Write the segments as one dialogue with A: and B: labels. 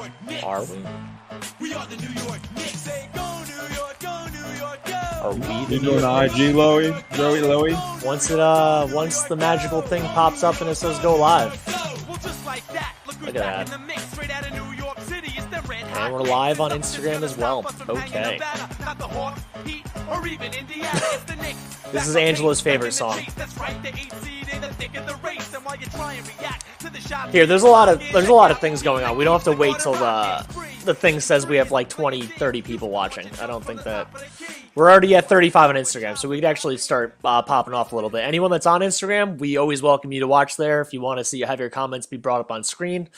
A: York Knicks.
B: Are we?
A: We are the New York Knicks. Say go New York, go New York, go.
B: Are we
C: You doing the IG, Loey? Joey, Loey?
B: Once the magical thing pops up and it says go live. Look at that. And we're live on Instagram as well. Okay. This is Angela's favorite song. Here, there's a lot of things going on. We don't have to wait till the thing says we have like 20, 30 people watching. I don't think that... We're already at 35 on Instagram, so we could actually start popping off a little bit. Anyone that's on Instagram, we always welcome you to watch there. If you want to have your comments be brought up on screen,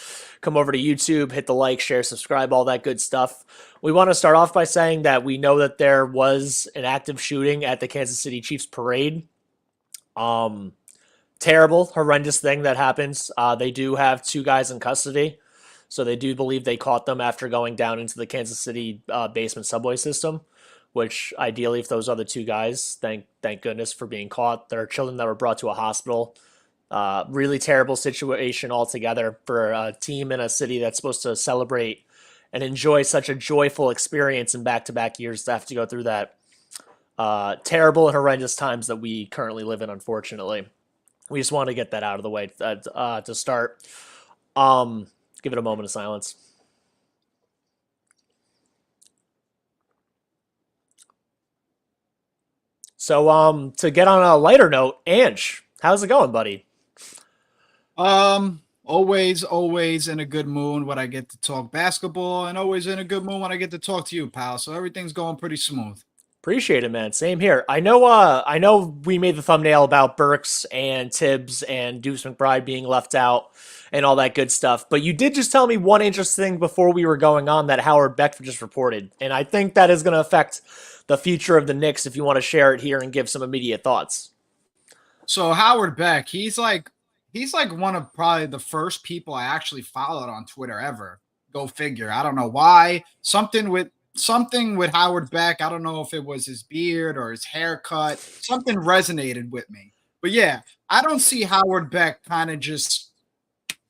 B: come over to YouTube, hit the like, share, subscribe, all that good stuff. We want to start off by saying that we know that there was an active shooting at the Kansas City Chiefs parade. Terrible, horrendous thing that happens. They do have 2 guys in custody, so they do believe they caught them after going down into the Kansas City basement subway system. Which ideally, if those other 2 guys, thank goodness for being caught. There are children that were brought to a hospital. Really terrible situation altogether for a team in a city that's supposed to celebrate and enjoy such a joyful experience in back-to-back years to have to go through that terrible and horrendous times that we currently live in, unfortunately. We just want to get that out of the way to start. Give it a moment of silence. So, to get on a lighter note, Ange, how's it going, buddy?
D: Always in a good mood when I get to talk basketball, and always in a good mood when I get to talk to you, pal. So everything's going pretty smooth.
B: Appreciate it, man. Same here. I know we made the thumbnail about Burks and Thibs and Deuce McBride being left out and all that good stuff, but you did just tell me one interesting thing before we were going on that Howard Beck just reported, and I think that is going to affect the future of the Knicks if you want to share it here and give some immediate thoughts.
D: So Howard Beck, he's like one of probably the first people I actually followed on Twitter ever. Go figure. I don't know why. Something with Howard Beck. I don't know if it was his beard or his haircut. Something resonated with me. But yeah, I don't see Howard Beck kind of just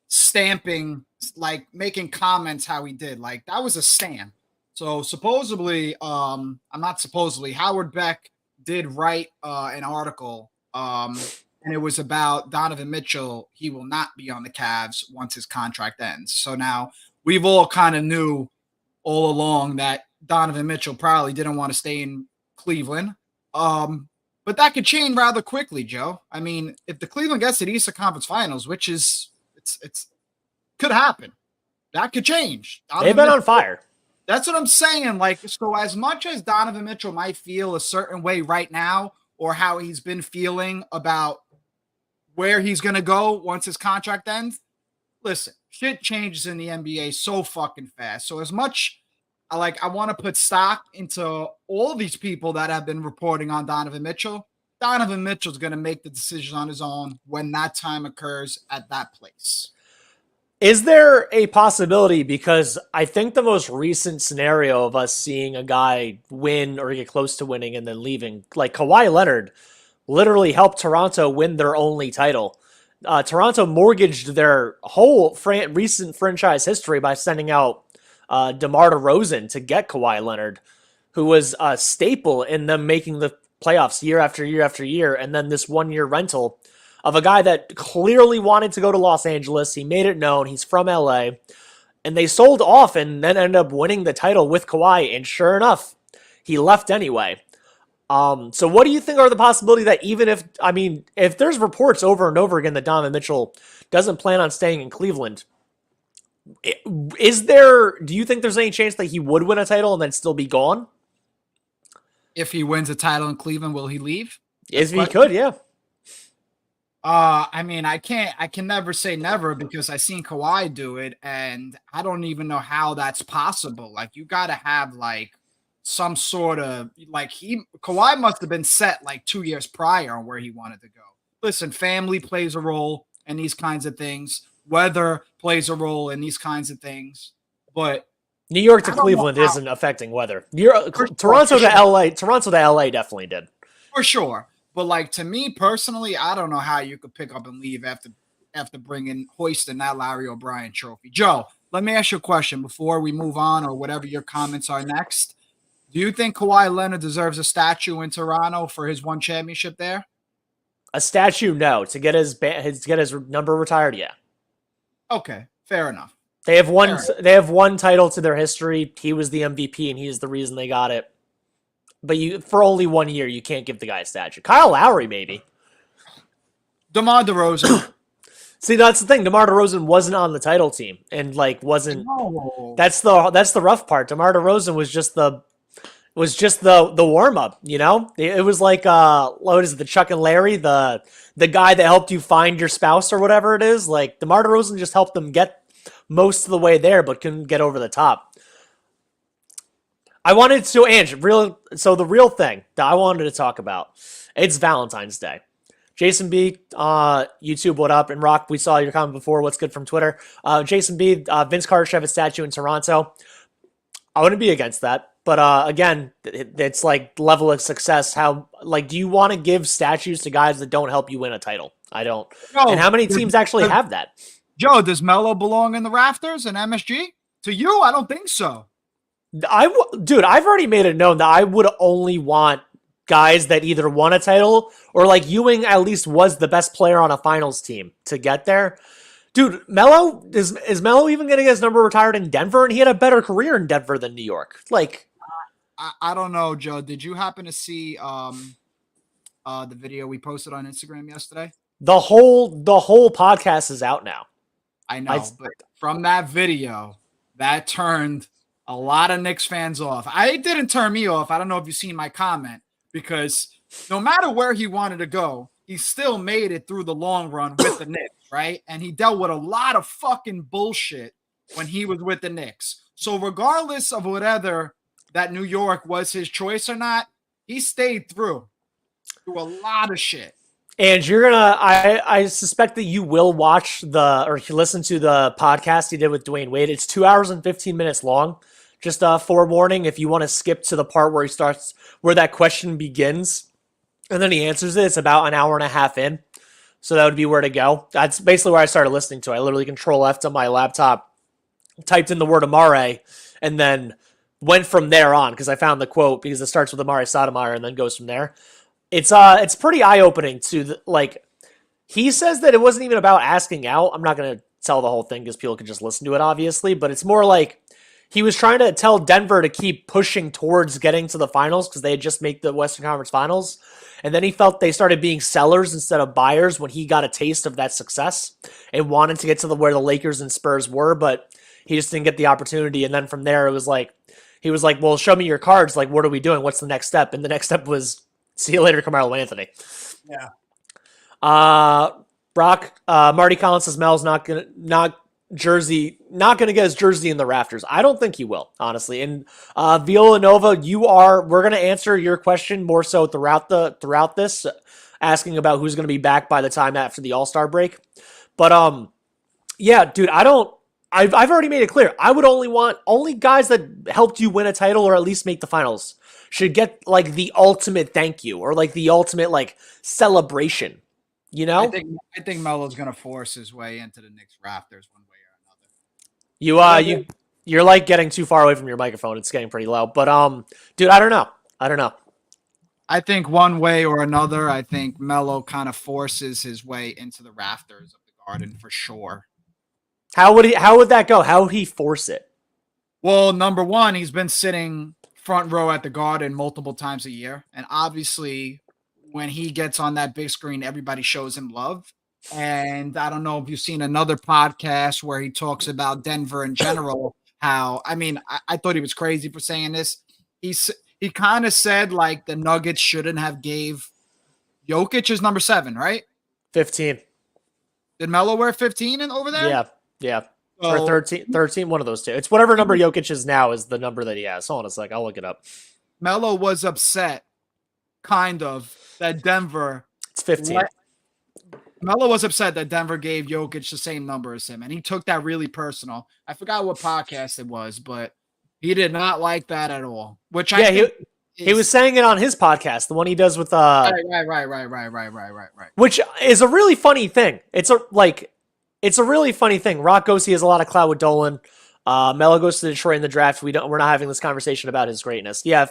D: stamping, like making comments how he did. Like that was a stamp. So supposedly, Howard Beck did write an article, and it was about Donovan Mitchell. He will not be on the Cavs once his contract ends. So now we've all kind of knew all along that Donovan Mitchell probably didn't want to stay in Cleveland. But that could change rather quickly, Joe. I mean, if the Cleveland gets to the Eastern Conference Finals, which is it's could happen, that could change.
B: They've been on fire.
D: That's what I'm saying. Like, so as much as Donovan Mitchell might feel a certain way right now, or how he's been feeling about where he's going to go once his contract ends, listen, shit changes in the NBA so fucking fast. So as much I want to put stock into all these people that have been reporting on Donovan Mitchell's going to make the decision on his own when that time occurs at that place.
B: Is there a possibility, because I think the most recent scenario of us seeing a guy win or get close to winning and then leaving, like Kawhi Leonard, literally helped Toronto win their only title. Toronto mortgaged their whole recent franchise history by sending out DeMar DeRozan to get Kawhi Leonard, who was a staple in them making the playoffs year after year after year, and then this one-year rental of a guy that clearly wanted to go to Los Angeles. He made it known. He's from LA. And they sold off and then ended up winning the title with Kawhi. And sure enough, he left anyway. So what do you think are the possibility that even if there's reports over and over again that Donovan Mitchell doesn't plan on staying in Cleveland, do you think there's any chance that he would win a title and then still be gone?
D: If he wins a title in Cleveland, will he leave?
B: If he could, yeah.
D: I can never say never, because I seen Kawhi do it, and I don't even know how that's possible. Like, you got to have like some sort of Kawhi must have been set like 2 years prior on where he wanted to go. Listen, family plays a role in these kinds of things. Weather plays a role in these kinds of things, but
B: New York to Cleveland isn't affecting weather. Toronto to LA definitely did.
D: For sure. But like, to me personally, I don't know how you could pick up and leave after hoisting that Larry O'Brien trophy. Joe, let me ask you a question before we move on or whatever your comments are next. Do you think Kawhi Leonard deserves a statue in Toronto for his one championship there?
B: A statue, no. To get his number retired, yeah.
D: Okay, fair enough.
B: They have one title to their history. He was the MVP, and he's the reason they got it. But for only 1 year, you can't give the guy a statue. Kyle Lowry, maybe.
D: DeMar DeRozan.
B: See, that's the thing. DeMar DeRozan wasn't on the title team, and wasn't.
D: No.
B: That's the rough part. DeMar DeRozan was just the warm up. It was like what is it, the Chuck and Larry, the guy that helped you find your spouse or whatever it is. Like DeMar DeRozan just helped them get most of the way there, but couldn't get over the top. I wanted to, the real thing that I wanted to talk about, it's Valentine's Day. Jason B, YouTube, what up? And Rock, we saw your comment before. What's good from Twitter? Jason B, Vince Carter should have a statue in Toronto. I wouldn't be against that. But again, it's like level of success. How, do you want to give statues to guys that don't help you win a title? I don't. No, and how many teams actually have that?
D: Joe, does Melo belong in the rafters in MSG? To you, I don't think so.
B: Dude, I've already made it known that I would only want guys that either won a title or Ewing at least was the best player on a finals team to get there. Dude, Melo, is Melo even getting his number retired in Denver? And he had a better career in Denver than New York.
D: I don't know, Joe. Did you happen to see the video we posted on Instagram yesterday?
B: The whole podcast is out now.
D: I know, but from that video, that turned a lot of Knicks fans off. It didn't turn me off. I don't know if you've seen my comment, because no matter where he wanted to go, he still made it through the long run with the Knicks, right? And he dealt with a lot of fucking bullshit when he was with the Knicks. So regardless of whatever that New York was his choice or not, he stayed through a lot of shit.
B: And I suspect that you will watch listen to the podcast he did with Dwayne Wade. It's 2 hours and 15 minutes long. Just forewarning, if you want to skip to the part where that question begins, and then he answers it, it's about an hour and a half in. So that would be where to go. That's basically where I started listening to it. I literally Control F on my laptop, typed in the word Amare, and then went from there on, because I found the quote, because it starts with Amare Stoudemire and then goes from there. It's pretty eye-opening he says that it wasn't even about asking out. I'm not going to tell the whole thing because people can just listen to it, obviously, but it's more like he was trying to tell Denver to keep pushing towards getting to the finals because they had just made the Western Conference Finals. And then he felt they started being sellers instead of buyers when he got a taste of that success and wanted to get to where the Lakers and Spurs were, but he just didn't get the opportunity. And then from there, he was like, well, show me your cards. What are we doing? What's the next step? And the next step was, see you later, Carmelo Anthony.
D: Yeah.
B: Brock, Marty Collins says Mel's not gonna get his jersey in the rafters. I don't think he will, honestly. And Villanova, we're gonna answer your question more so throughout this, asking about who's gonna be back by the time after the All-Star break. But yeah, dude, I've already made it clear. I would only guys that helped you win a title or at least make the finals should get the ultimate thank you or the ultimate celebration.
D: I think Melo's gonna force his way into the Knicks rafters one way or
B: another. You're getting too far away from your microphone. It's getting pretty loud. But dude, I don't know.
D: I think one way or another, I think Melo kind of forces his way into the rafters of the Garden for sure.
B: How would that go? How would he force it?
D: Well, number one, he's been sitting front row at the Garden multiple times a year. And obviously, when he gets on that big screen, everybody shows him love. And I don't know if you've seen another podcast where he talks about Denver in general, I thought he was crazy for saying this. He kind of said the Nuggets shouldn't have gave Jokic his number 7, right?
B: 15.
D: Did Melo wear 15 over there?
B: Yeah. Or 13, one of those two. It's whatever number Jokic is now is the number that he has. Hold on a sec. I'll look it up.
D: Melo was upset, kind of, that Denver.
B: It's 15.
D: Melo was upset that Denver gave Jokic the same number as him, and he took that really personal. I forgot what podcast it was, but he did not like that at all. Which he was saying it on his podcast, the one he does with Right.
B: Which is a really funny thing. It's a really funny thing. Rock goes, he has a lot of clout with Dolan. Melo goes to Detroit in the draft. We're not having this conversation about his greatness. Yeah,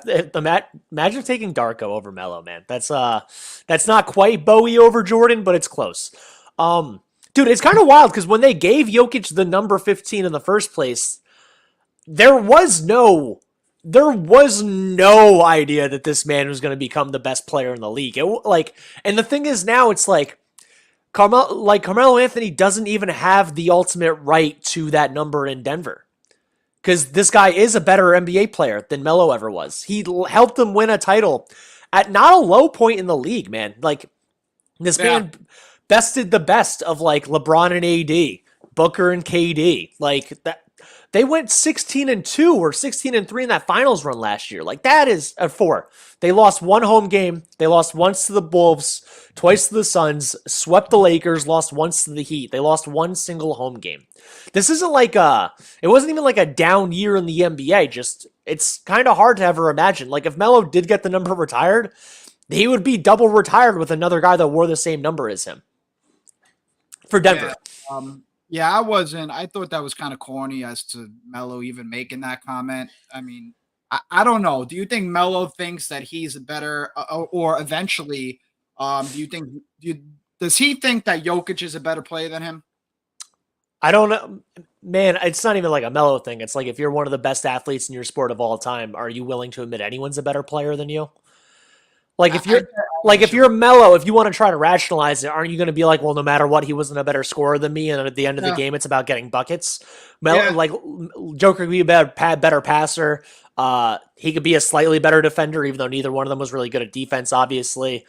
B: imagine taking Darko over Melo, man. That's not quite Bowie over Jordan, but it's close. Dude, it's kind of wild because when they gave Jokic the number 15 in the first place, there was no idea that this man was going to become the best player in the league. And the thing is now it's like Carmelo Anthony doesn't even have the ultimate right to that number in Denver. Because this guy is a better NBA player than Melo ever was. He helped them win a title at not a low point in the league, man. Like, this man bested the best of, like, LeBron and AD, Booker and KD. Like, that they went 16-2 or 16-3 in that finals run last year. Like, that is a 4. They lost one home game. They lost once to the Wolves, twice to the Suns, swept the Lakers, lost once to the Heat. They lost one single home game. This isn't like it wasn't even like a down year in the NBA. Just, it's kind of hard to ever imagine. Like, if Melo did get the number retired, he would be double retired with another guy that wore the same number as him for Denver.
D: Yeah, I thought that was kind of corny as to Melo even making that comment. I mean, I don't know. Do you think Melo thinks that he's a better, or eventually, does he think that Jokic is a better player than him?
B: I don't know, man. It's not even like a Melo thing. It's like, if you're one of the best athletes in your sport of all time, are you willing to admit anyone's a better player than you? Like, if you're Melo, if you want to try to rationalize it, aren't you going to be like, well, no matter what, he wasn't a better scorer than me, and at the end of the game, it's about getting buckets? Like, Joker could be a better passer. He could be a slightly better defender, even though neither one of them was really good at defense, obviously.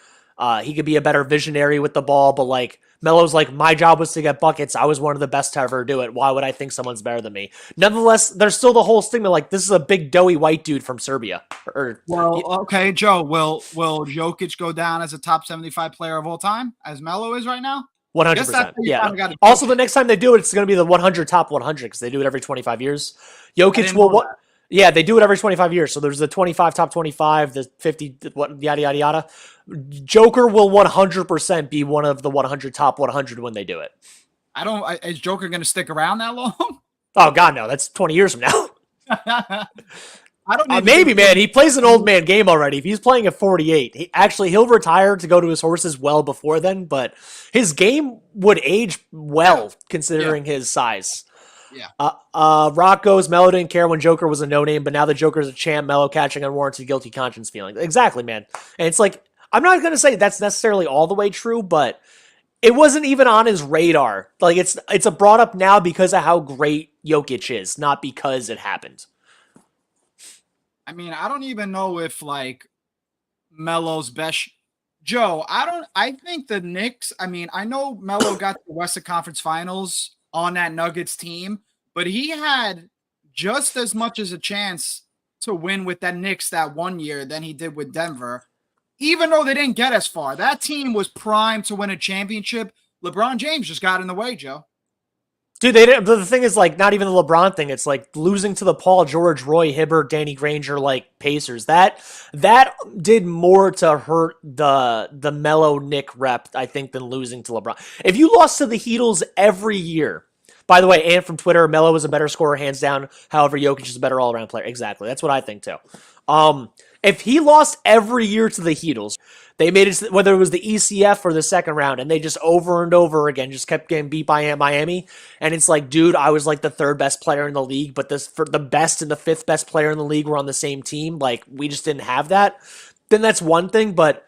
B: He could be a better visionary with the ball, but like, Melo's like, my job was to get buckets. I was one of the best to ever do it. Why would I think someone's better than me? Nonetheless, there's still the whole stigma, like, this is a big, doughy white dude from Serbia.
D: Okay, Joe, will Jokic go down as a top 75 player of all time, as Melo is right now?
B: 100%. Yeah. Also, the next time they do it, it's going to be the 100 top 100, because they do it every 25 years. Jokic will... Yeah, they do it every 25 years. So there's the 25 top 25, the 50, yada, yada, yada. Joker will 100% be one of the 100 top 100 when they do it.
D: Is Joker going to stick around that long?
B: Oh, God, no. That's 20 years from now. Maybe, man. He plays an old man game already. If he's playing at 48, he'll retire to go to his horses well before then, but his game would age well considering his size.
D: Yeah.
B: Rock goes, Melo didn't care when Joker was a no-name, but now that Joker's a champ, Melo catching unwarranted guilty conscience feelings. Exactly, man. And it's like, I'm not going to say that's necessarily all the way true, but it wasn't even on his radar. Like, it's a brought up now because of how great Jokic is, not because it happened.
D: I mean, I don't even know if, like, Melo's best... Joe, I think the Knicks... I mean, I know Melo got the Western Conference Finals on that Nuggets team, but he had just as much as a chance to win with that Knicks that one year than he did with Denver, even though they didn't get as far. That team was primed to win a championship. LeBron James just got in the way, Joe.
B: Dude, they didn't. The thing is, like, not even the LeBron thing. It's like losing to the Paul George, Roy Hibbert, Danny Granger, like, Pacers. That did more to hurt the Melo Knick rep, I think, than losing to LeBron. If you lost to the Heatles every year, by the way, and from Twitter, Melo was a better scorer, hands down. However, Jokic is a better all-around player. Exactly. That's what I think, too. If he lost every year to the Heatles, they made it, whether it was the ECF or the second round, and they just over and over again just kept getting beat by Miami. And it's like, dude, I was like the third best player in the league, but for the best and the fifth best player in the league were on the same team. Like, we just didn't have that. Then that's one thing, but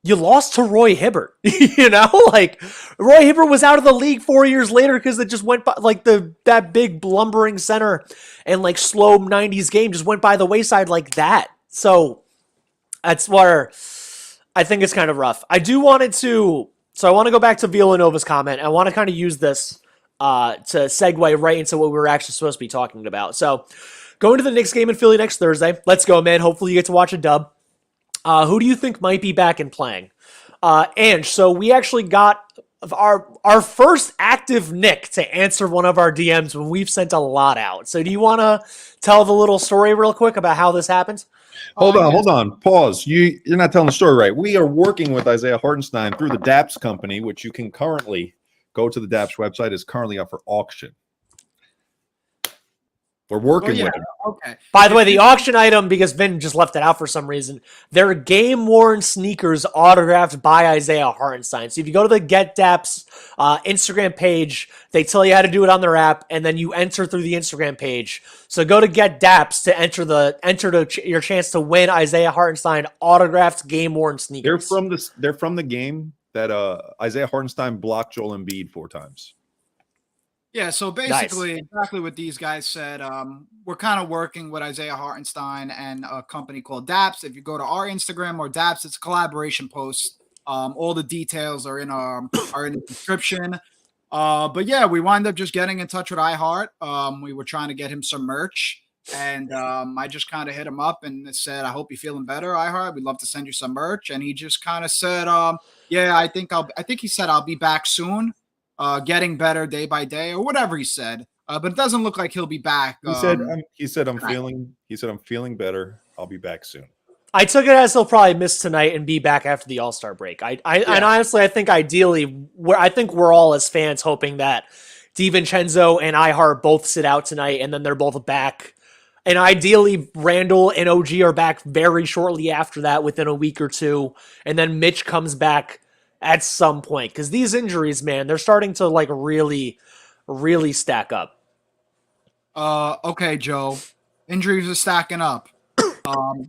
B: you lost to Roy Hibbert. You know, like, Roy Hibbert was out of the league 4 years later because it just went by, like, that big lumbering center and like slow 90s game just went by the wayside like that. So that's where I think it's kind of rough. I want to go back to Villanova's comment. I want to kind of use this to segue right into what we were actually supposed to be talking about. So going to the Knicks game in Philly next Thursday. Let's go, man. Hopefully you get to watch a dub. Who do you think might be back and playing? And so we actually got our first active Knick to answer one of our DMs when we've sent a lot out. So do you want to tell the little story real quick about how this happened?
C: Hold on. Pause. You're not telling the story right. We are working with Isaiah Hartenstein through the DAPS company, which you can currently go to the DAPS website. Is currently up for auction. We're working
D: Well, yeah,
C: with him.
D: okay.
B: By the way, the auction item, because Vin just left it out for some reason, they're game-worn sneakers autographed by Isaiah Hartenstein. So if you go to the Get Daps Instagram page, they tell you how to do it on their app, and then you enter through the Instagram page. So go to Get Daps to enter your chance to win Isaiah Hartenstein autographed game-worn sneakers.
C: They're from the game that Isaiah Hartenstein blocked Joel Embiid 4 times.
D: Yeah, so basically, exactly what these guys said. We're kind of working with Isaiah Hartenstein and a company called Daps. If you go to our Instagram or Daps, it's a collaboration post. All the details are in the description. But yeah, we wind up just getting in touch with iHeart. We were trying to get him some merch, and I just kind of hit him up and said, "I hope you're feeling better, iHeart. We'd love to send you some merch." And he just kind of said, "Yeah, I think he said I'll be back soon." Getting better day by day, or whatever he said. But it doesn't look like he'll be back.
C: He said I'm feeling better. I'll be back soon.
B: I took it as he'll probably miss tonight and be back after the All-Star break. And honestly, I think ideally, we're all as fans hoping that DiVincenzo and iHeart both sit out tonight, and then they're both back. And ideally, Randall and OG are back very shortly after that, within a week or two, and then Mitch comes back at some point, because these injuries, man, they're starting to like really, really stack up.
D: Okay, Joe. Injuries are stacking up.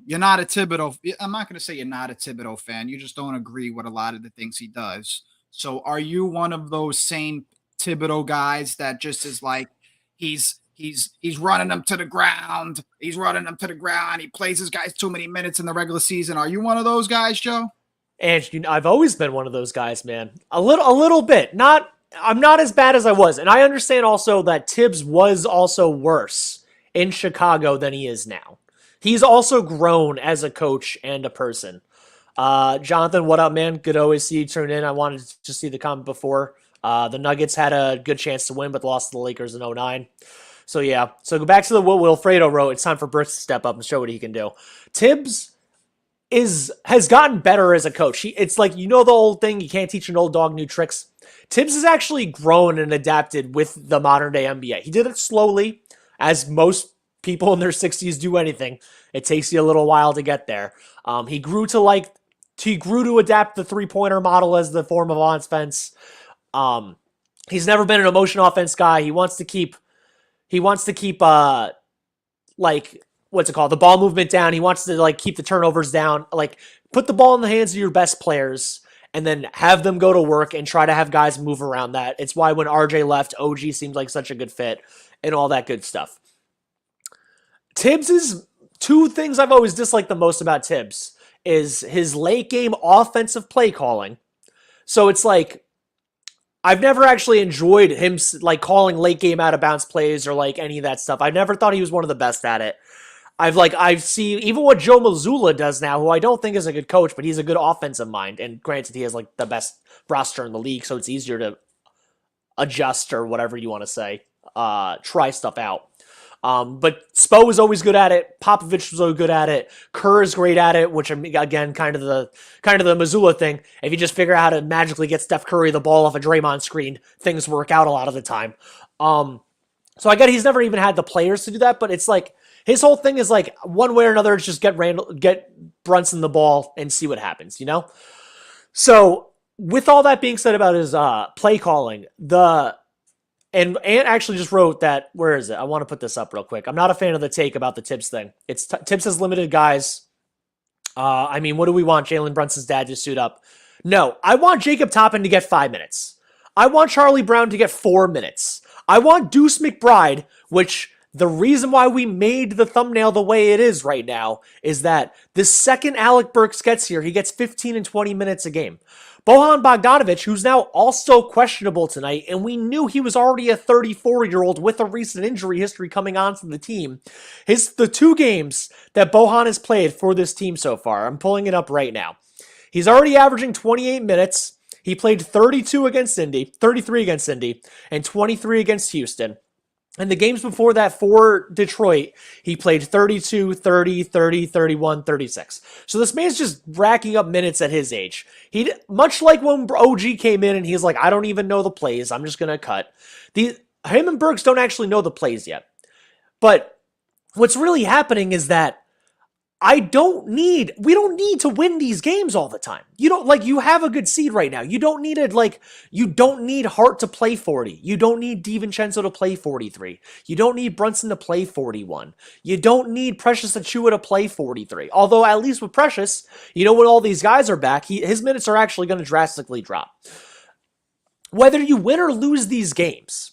D: You're not a Thibodeau. I'm not going to say you're not a Thibodeau fan. You just don't agree with a lot of the things he does. So are you one of those same Thibodeau guys that just is like, he's running them to the ground. He's running them to the ground. He plays his guys too many minutes in the regular season. Are you one of those guys, Joe?
B: And I've always been one of those guys, man. A little bit. I'm not as bad as I was. And I understand also that Thibs was also worse in Chicago than he is now. He's also grown as a coach and a person. Jonathan, what up, man? Good to always see you turn in. I wanted to see the comment before. The Nuggets had a good chance to win, but lost to the Lakers in 2009. So yeah. So go back to what Wilfredo wrote. It's time for Brooks to step up and show what he can do. Thibs has gotten better as a coach. It's like, the old thing, you can't teach an old dog new tricks. Thibs has actually grown and adapted with the modern day NBA. He did it slowly, as most people in their 60s do anything. It takes you a little while to get there. He grew to adapt the 3-pointer model as the form of offense. He's never been an emotion offense guy. He wants to keep what's it called? The ball movement down. He wants to keep the turnovers down. Put the ball in the hands of your best players and then have them go to work and try to have guys move around that. It's why when RJ left, OG seemed like such a good fit and all that good stuff. Thibs is two things I've always disliked the most about Thibs is his late game offensive play calling. So it's like, I've never actually enjoyed him calling late game out of bounds plays or any of that stuff. I never thought he was one of the best at it. I've seen even what Joe Mazzulla does now, who I don't think is a good coach, but he's a good offensive mind. And granted, he has the best roster in the league, so it's easier to adjust or whatever you want to say, try stuff out. But Spo was always good at it. Popovich was always good at it. Kerr is great at it, which again, kind of the Mazzulla thing. If you just figure out how to magically get Steph Curry the ball off a Draymond screen, things work out a lot of the time. So I get he's never even had the players to do that, but it's his whole thing is one way or another, it's just get Brunson the ball and see what happens, So with all that being said about his play calling, and Ant actually just wrote that, where is it? I want to put this up real quick. I'm not a fan of the take about the Thibs thing. Thibs has limited guys. What do we want? Jalen Brunson's dad to suit up? No, I want Jacob Toppin to get 5 minutes. I want Charlie Brown to get 4 minutes. I want Deuce McBride, which the reason why we made the thumbnail the way it is right now is that the second Alec Burks gets here, he gets 15 and 20 minutes a game. Bojan Bogdanovic, who's now also questionable tonight, and we knew he was already a 34-year-old with a recent injury history coming onto the team. The 2 games that Bojan has played for this team so far, I'm pulling it up right now. He's already averaging 28 minutes. He played 33 against Indy, and 23 against Houston. And the games before that for Detroit, he played 32, 30, 30, 31, 36. So this man's just racking up minutes at his age. Much like when OG came in and he's like, I don't even know the plays. I'm just going to cut. Him and Burks don't actually know the plays yet. But what's really happening is that we don't need to win these games all the time. You have a good seed right now. You don't need Hart to play 40. You don't need DiVincenzo to play 43. You don't need Brunson to play 41. You don't need Precious Achiuwa to play 43. Although at least with Precious, when all these guys are back, his minutes are actually going to drastically drop. Whether you win or lose these games,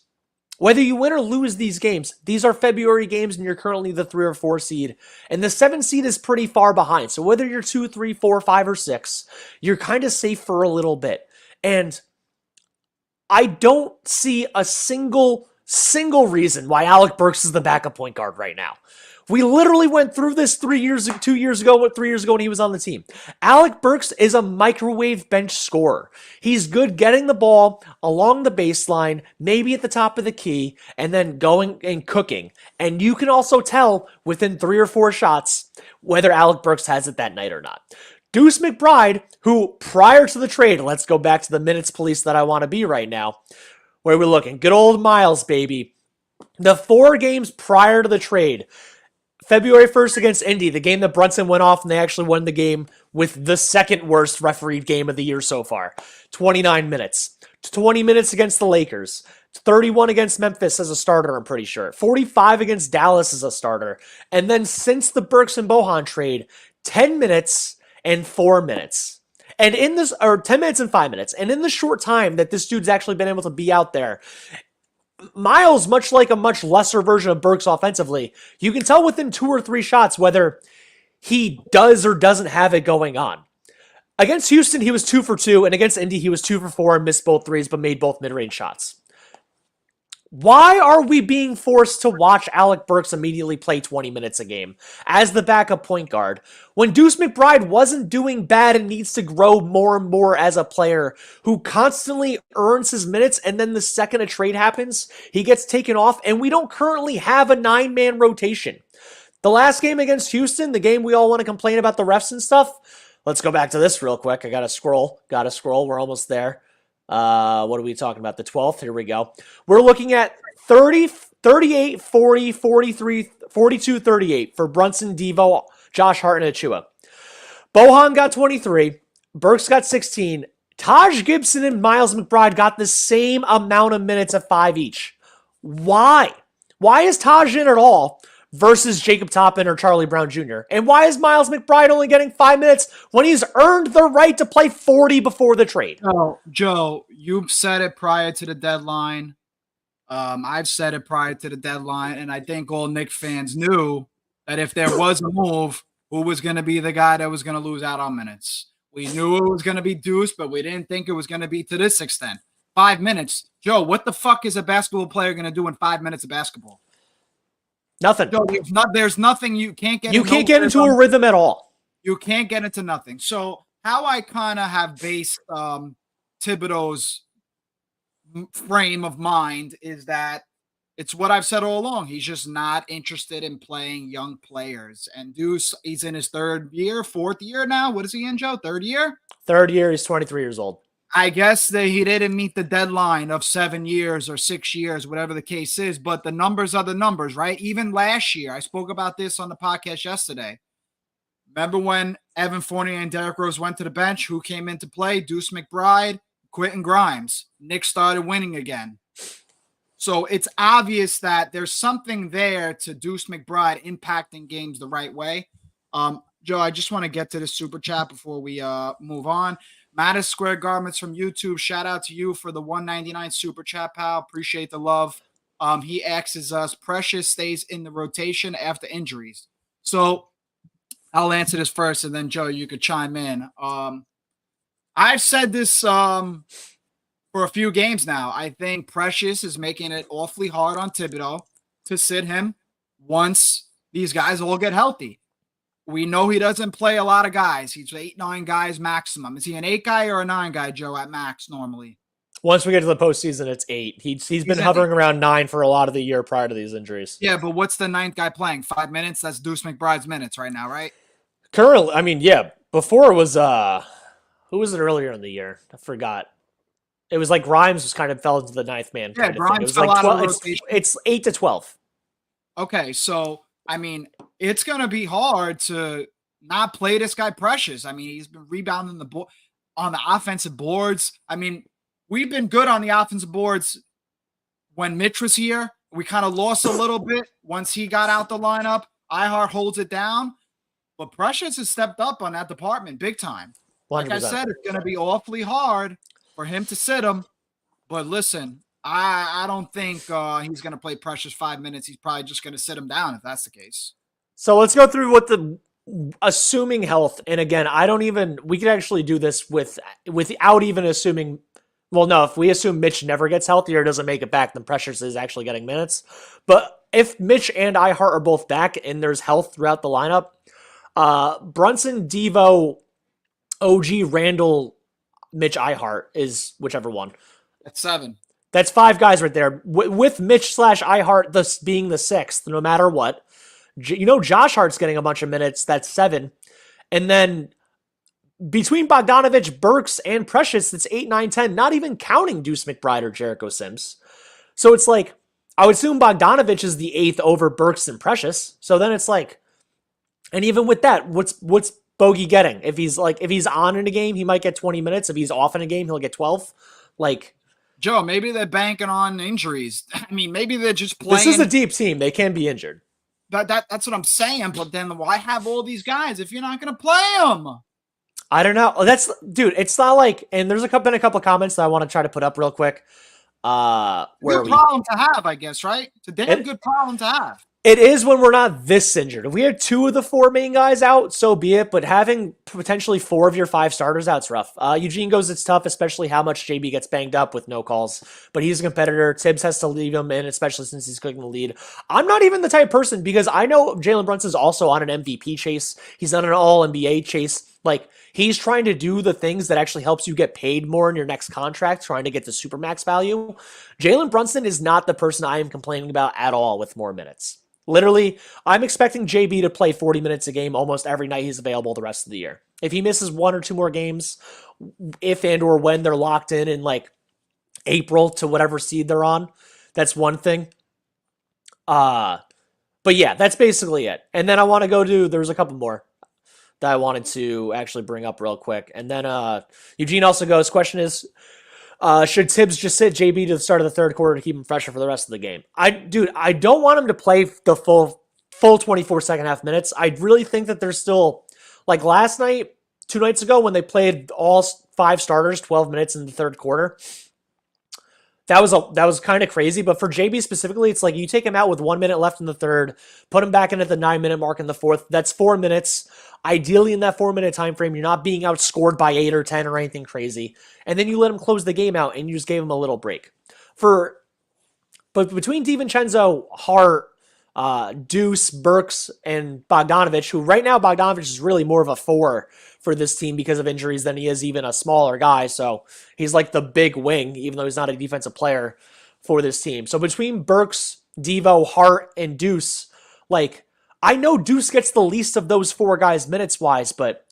B: these are February games and you're currently the 3 or 4 seed. And the 7 seed is pretty far behind. So whether you're 2, 3, 4, 5, or 6, you're kind of safe for a little bit. And I don't see a single reason why Alec Burks is the backup point guard right now. We literally went through this 3 years ago when he was on the team. Alec Burks is a microwave bench scorer. He's good getting the ball along the baseline, maybe at the top of the key, and then going and cooking. And you can also tell within 3 or 4 shots whether Alec Burks has it that night or not. Deuce McBride, who prior to the trade, let's go back to the minutes police that I want to be right now. Where are we looking? Good old Miles, baby. The 4 games prior to the trade, February 1st against Indy, the game that Brunson went off and they actually won the game with the second worst refereed game of the year so far. 29 minutes. 20 minutes against the Lakers. 31 against Memphis as a starter, I'm pretty sure. 45 against Dallas as a starter. And then since the Burks and Bojan trade, 10 minutes and 4 minutes. And in this, or 10 minutes and 5 minutes. And in the short time that this dude's actually been able to be out there, Miles, much like a much lesser version of Burks offensively, you can tell within 2 or 3 shots whether he does or doesn't have it going on. Against Houston, he was 2 for 2, and against Indy, he was 2 for 4 and missed both threes, but made both mid-range shots. Why are we being forced to watch Alec Burks immediately play 20 minutes a game as the backup point guard when Deuce McBride wasn't doing bad and needs to grow more and more as a player who constantly earns his minutes, and then the second a trade happens, he gets taken off, and we don't currently have a 9-man rotation. The last game against Houston, the game we all want to complain about the refs and stuff, let's go back to this real quick. I gotta scroll. We're almost there. What are we talking about? The 12th? Here we go. We're looking at 30, 38, 40, 43, 42, 38 for Brunson, Devo, Josh Hart, and Achiuwa. Bojan got 23. Burks got 16. Taj Gibson and Miles McBride got the same amount of minutes of 5 each. Why? Why is Taj in at all versus Jacob Toppin or Charlie Brown Jr.? And why is Miles McBride only getting 5 minutes when he's earned the right to play 40 before the trade?
D: Oh, Joe, you've said it prior to the deadline. I've said it prior to the deadline, and I think all Knicks fans knew that if there was a move, who was going to be the guy that was going to lose out on minutes. We knew it was going to be Deuce, but we didn't think it was going to be to this extent. 5 minutes. Joe, what the fuck is a basketball player going to do in 5 minutes of basketball?
B: Nothing.
D: Joe, there's nothing you can't get.
B: You can't get into a rhythm at all.
D: You can't get into nothing. So how I kind of have based Thibodeau's frame of mind is that it's what I've said all along. He's just not interested in playing young players. And Deuce, he's in his 4th year now. What is he in, Joe? 3rd year?
B: 3rd year. He's 23 years old.
D: I guess that he didn't meet the deadline of 7 years or 6 years, whatever the case is, but the numbers are the numbers, right? Even last year, I spoke about this on the podcast yesterday. Remember when Evan Fournier and Derrick Rose went to the bench? Who came into play? Deuce McBride, Quentin Grimes. Knicks started winning again. So it's obvious that there's something there to Deuce McBride impacting games the right way. Joe, I just want to get to the super chat before we move on. Mattis Square Garments from YouTube. Shout out to you for the $1.99 super chat, pal. Appreciate the love. He asks us, Precious stays in the rotation after injuries. So I'll answer this first, and then Joe, you could chime in. I've said this for a few games now. I think Precious is making it awfully hard on Thibodeau to sit him once these guys all get healthy. We know he doesn't play a lot of guys. He's 8, 9 guys maximum. Is he an 8 guy or a 9 guy, Joe, at max normally?
B: Once we get to the postseason, it's 8. He's been hovering around 9 for a lot of the year prior to these injuries.
D: Yeah, but what's the 9th guy playing? 5 minutes? That's Deuce McBride's minutes right now, right?
B: Currently, I mean, yeah. Before it was who was it earlier in the year? I forgot. It was like Grimes was kind of fell into the 9th man.
D: Yeah,
B: kind of
D: Grimes
B: thing. It was
D: fell
B: like
D: out of
B: 12.
D: the rotation.
B: It's 8 to 12.
D: Okay, so I mean, it's gonna be hard to not play this guy Precious. I mean, he's been rebounding on the offensive boards. I mean, we've been good on the offensive boards when Mitch was here. We kind of lost a little bit once he got out the lineup. iHeart holds it down, but Precious has stepped up on that department big time. Like I
B: 100%.
D: said, it's gonna be awfully hard for him to sit him. But listen, I don't think he's going to play Precious 5 minutes. He's probably just going to sit him down if that's the case.
B: So let's go through what the assuming health. And again, we could actually do this without even assuming. Well, no, if we assume Mitch never gets healthy or doesn't make it back, then Precious is actually getting minutes. But if Mitch and iHeart are both back and there's health throughout the lineup, Brunson, Devo, OG, Randall, Mitch, iHeart is whichever one.
D: That's 7.
B: That's 5 guys right there. With Mitch / iHeart this being the 6th, no matter what. Josh Hart's getting a bunch of minutes. That's 7. And then between Bogdanovic, Burks, and Precious, it's 8, 9, 10, not even counting Deuce McBride or Jericho Sims. So it's like, I would assume Bogdanovic is the 8th over Burks and Precious. So then it's like, and even with that, what's Bogey getting? If he's on in a game, he might get 20 minutes. If he's off in a game, he'll get 12. Like,
D: Joe, maybe they're banking on injuries. I mean, maybe they're just playing.
B: This is a deep team. They can be injured.
D: That's what I'm saying. But then why have all these guys if you're not going to play them?
B: I don't know. Dude, it's not like, and there's been a couple of comments that I want to try to put up real quick.
D: Good problem to have, I guess, right? It's a damn good problem to have.
B: It is when we're not this injured. If we had 2 of the 4 main guys out, so be it. But having potentially 4 of your 5 starters out is rough. Eugene goes, it's tough, especially how much JB gets banged up with no calls. But he's a competitor. Thibs has to leave him in, especially since he's cooking the lead. I'm not even the type of person, because I know Jalen Brunson's also on an MVP chase. He's on an All-NBA chase. Like, he's trying to do the things that actually helps you get paid more in your next contract, trying to get the supermax value. Jalen Brunson is not the person I am complaining about at all with more minutes. Literally, I'm expecting JB to play 40 minutes a game almost every night he's available the rest of the year. If he misses 1 or 2 more games, if and or when they're locked in like April to whatever seed they're on, that's one thing. But yeah, that's basically it. And then I want to go to, there's a couple more that I wanted to actually bring up real quick. And then Eugene also goes, question is, should Thibs just sit JB to the start of the third quarter to keep him fresher for the rest of the game? I don't want him to play the full 24 second half minutes. I really think that there's still, like last night, 2 nights ago when they played all 5 starters 12 minutes in the third quarter. That was kind of crazy, but for JB specifically, it's like you take him out with 1 minute left in the third, put him back in at the 9-minute mark in the fourth. That's 4 minutes. Ideally, in that 4-minute time frame, you're not being outscored by 8 or 10 or anything crazy, and then you let him close the game out, and you just gave him a little break. But between DiVincenzo, Hart, Deuce, Burks, and Bogdanovic, who right now Bogdanovic is really more of a 4 for this team because of injuries than he is even a smaller guy. So he's like the big wing, even though he's not a defensive player for this team. So between Burks, Devo, Hart, and Deuce, like, I know Deuce gets the least of those 4 guys minutes-wise, but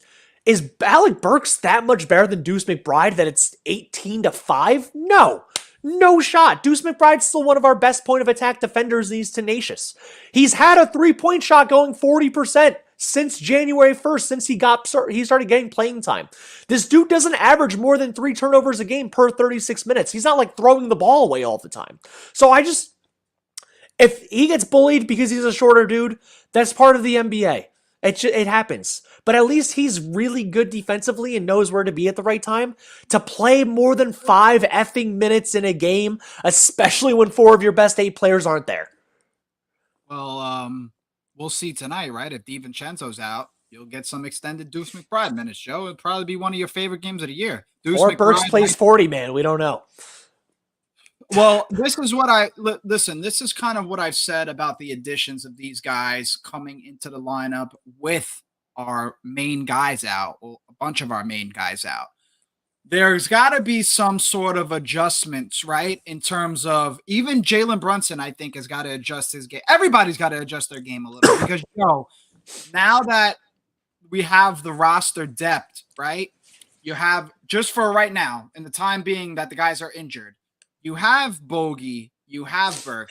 B: is Alec Burks that much better than Deuce McBride that it's 18-5? No shot. Deuce McBride's still one of our best point of attack defenders, and he's tenacious. He's had a 3-point shot going 40% since January 1st, since he started getting playing time. This dude doesn't average more than 3 turnovers a game per 36 minutes. He's not like throwing the ball away all the time. So if he gets bullied because he's a shorter dude, that's part of the NBA. It happens. But at least he's really good defensively and knows where to be at the right time. To play more than 5 effing minutes in a game, especially when 4 of your best 8 players aren't there.
D: Well, we'll see tonight, right? If DiVincenzo's out, you'll get some extended Deuce McBride minutes, Joe. It'll probably be one of your favorite games of the year. Deuce
B: or
D: McBride
B: Burks plays 40, man. We don't know.
D: Well, this is what this is kind of what I've said about the additions of these guys coming into the lineup with our main guys out, or a bunch of our main guys out. There's got to be some sort of adjustments, right? In terms of even Jalen Brunson, I think, has got to adjust his game. Everybody's got to adjust their game a little because, now that we have the roster depth, right? You have, just for right now, in the time being that the guys are injured, you have Bogey, you have Burke.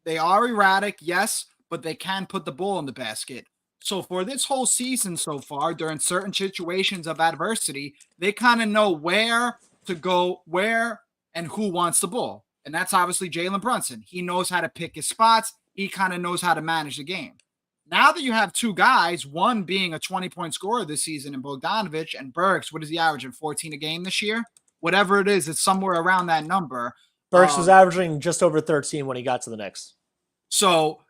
D: They are erratic, yes, but they can put the ball in the basket. So for this whole season so far, during certain situations of adversity, they kind of know where to go, where and who wants the ball. And that's obviously Jalen Brunson. He knows how to pick his spots. He kind of knows how to manage the game. Now that you have two guys, one being a 20-point scorer this season in Bogdanovic, and Burks, what is he averaging, 14 a game this year? Whatever it is, it's somewhere around that number.
B: Burks was averaging just over 13 when he got to the Knicks.
D: So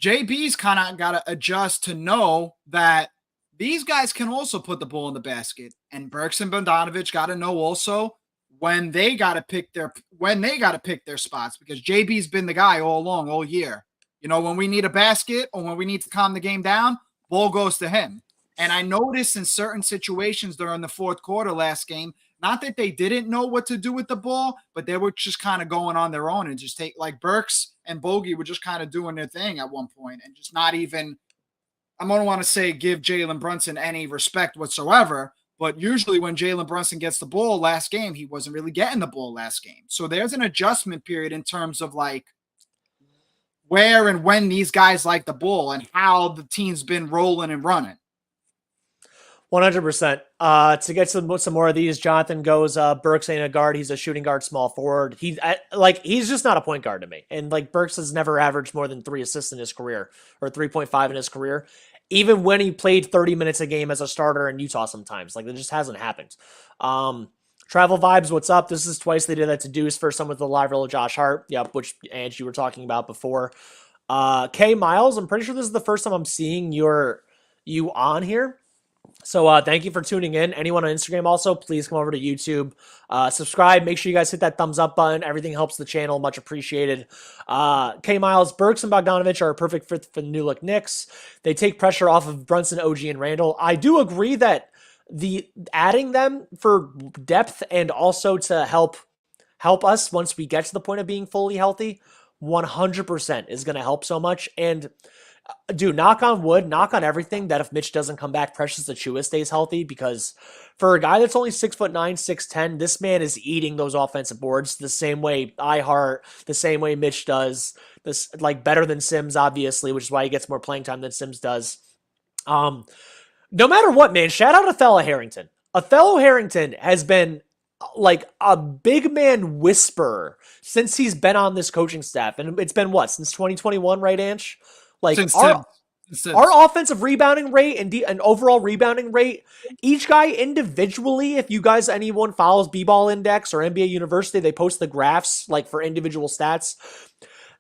D: JB's kind of got to adjust to know that these guys can also put the ball in the basket. And Burks and Bogdanovic got to know also when they got to pick their spots, because JB's been the guy all along, all year. You know, when we need a basket or when we need to calm the game down, ball goes to him. And I noticed in certain situations during the fourth quarter last game, not that they didn't know what to do with the ball, but they were just kind of going on their own and just take, like Burks and Bogey were just kind of doing their thing at one point and just not even, I don't want to say give Jalen Brunson any respect whatsoever, but usually when Jalen Brunson gets the ball last game, he wasn't really getting the ball last game. So there's an adjustment period in terms of like where and when these guys like the ball and how the team's been rolling and running.
B: 100%. To get some more of these, Jonathan goes, Burks ain't a guard. He's a shooting guard, small forward. He's just not a point guard to me. And like Burks has never averaged more than 3 assists in his career or 3.5 in his career, even when he played 30 minutes a game as a starter in Utah sometimes. Like, it just hasn't happened. Travel Vibes, what's up? This is twice they did that to Deuce. First time with the live roll of Josh Hart. Yep, which, Ange, you were talking about before. K Miles, I'm pretty sure this is the first time I'm seeing you on here. So thank you for tuning in. Anyone on Instagram also, please come over to YouTube. Subscribe. Make sure you guys hit that thumbs up button. Everything helps the channel. Much appreciated. K Miles, Burks, and Bogdanovic are a perfect fit for the New Look Knicks. They take pressure off of Brunson, OG, and Randall. I do agree that the adding them for depth and also to help us once we get to the point of being fully healthy, 100% is going to help so much. And dude, knock on wood, knock on everything that if Mitch doesn't come back, Precious Achiuwa stays healthy, because for a guy that's only 6'9", 6'10", this man is eating those offensive boards the same way Heart, the same way Mitch does. This like better than Sims, obviously, which is why he gets more playing time than Sims does. No matter what, man, shout out Othello Harrington. Othello Harrington has been like a big man whisperer since he's been on this coaching staff. And it's been what, since 2021, right, Anch? Like our offensive rebounding rate and overall rebounding rate, each guy individually, if you guys, anyone follows B-Ball Index or NBA University, they post the graphs like for individual stats.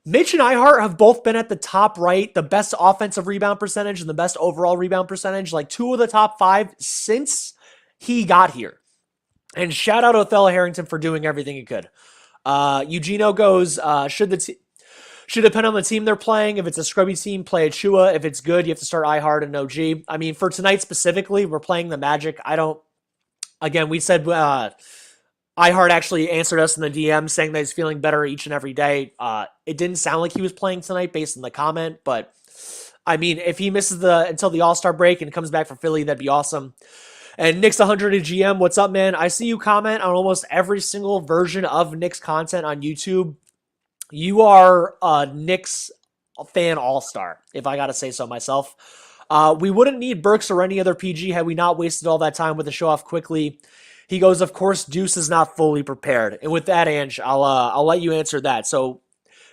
B: Mitch and Ihart have both been at the top right, the best offensive rebound percentage and the best overall rebound percentage, like 2 of the top 5 since he got here. And shout out Othello Harrington for doing everything he could. Eugenio goes, should depend on the team they're playing. If it's a scrubby team, play Achiuwa. If it's good, you have to start Ihart and OG. I mean, for tonight specifically, we're playing the Magic. We said Ihart actually answered us in the DM saying that he's feeling better each and every day. It didn't sound like he was playing tonight based on the comment, but I mean, if he misses until the All-Star break and comes back for Philly, that'd be awesome. And Knicks 100 at GM, what's up, man? I see you comment on almost every single version of Knicks content on YouTube. You are a Knicks fan all-star, if I got to say so myself. We wouldn't need Burks or any other PG had we not wasted all that time with the show off quickly. He goes, of course, Deuce is not fully prepared. And with that, Ange, I'll let you answer that. So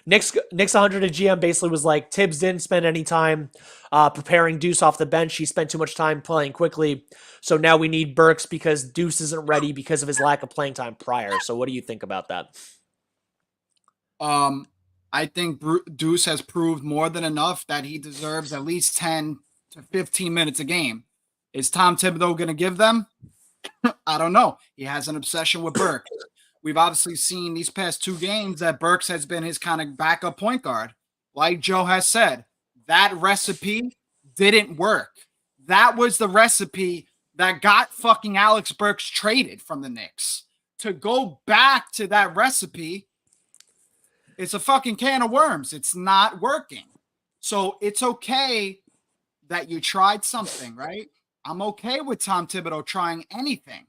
B: Knicks 100 at GM basically was like, Thibs didn't spend any time preparing Deuce off the bench. He spent too much time playing quickly. So now we need Burks because Deuce isn't ready because of his lack of playing time prior. So what do you think about that?
D: I think Deuce has proved more than enough that he deserves at least 10 to 15 minutes a game. Is Tom Thibodeau going to give them? I don't know. He has an obsession with Burks. We've obviously seen these past 2 games that Burks has been his kind of backup point guard. Like Joe has said, that recipe didn't work. That was the recipe that got fucking Alec Burks traded from the Knicks. To go back to that recipe, it's a fucking can of worms. It's not working. So it's okay that you tried something, right? I'm okay with Tom Thibodeau trying anything.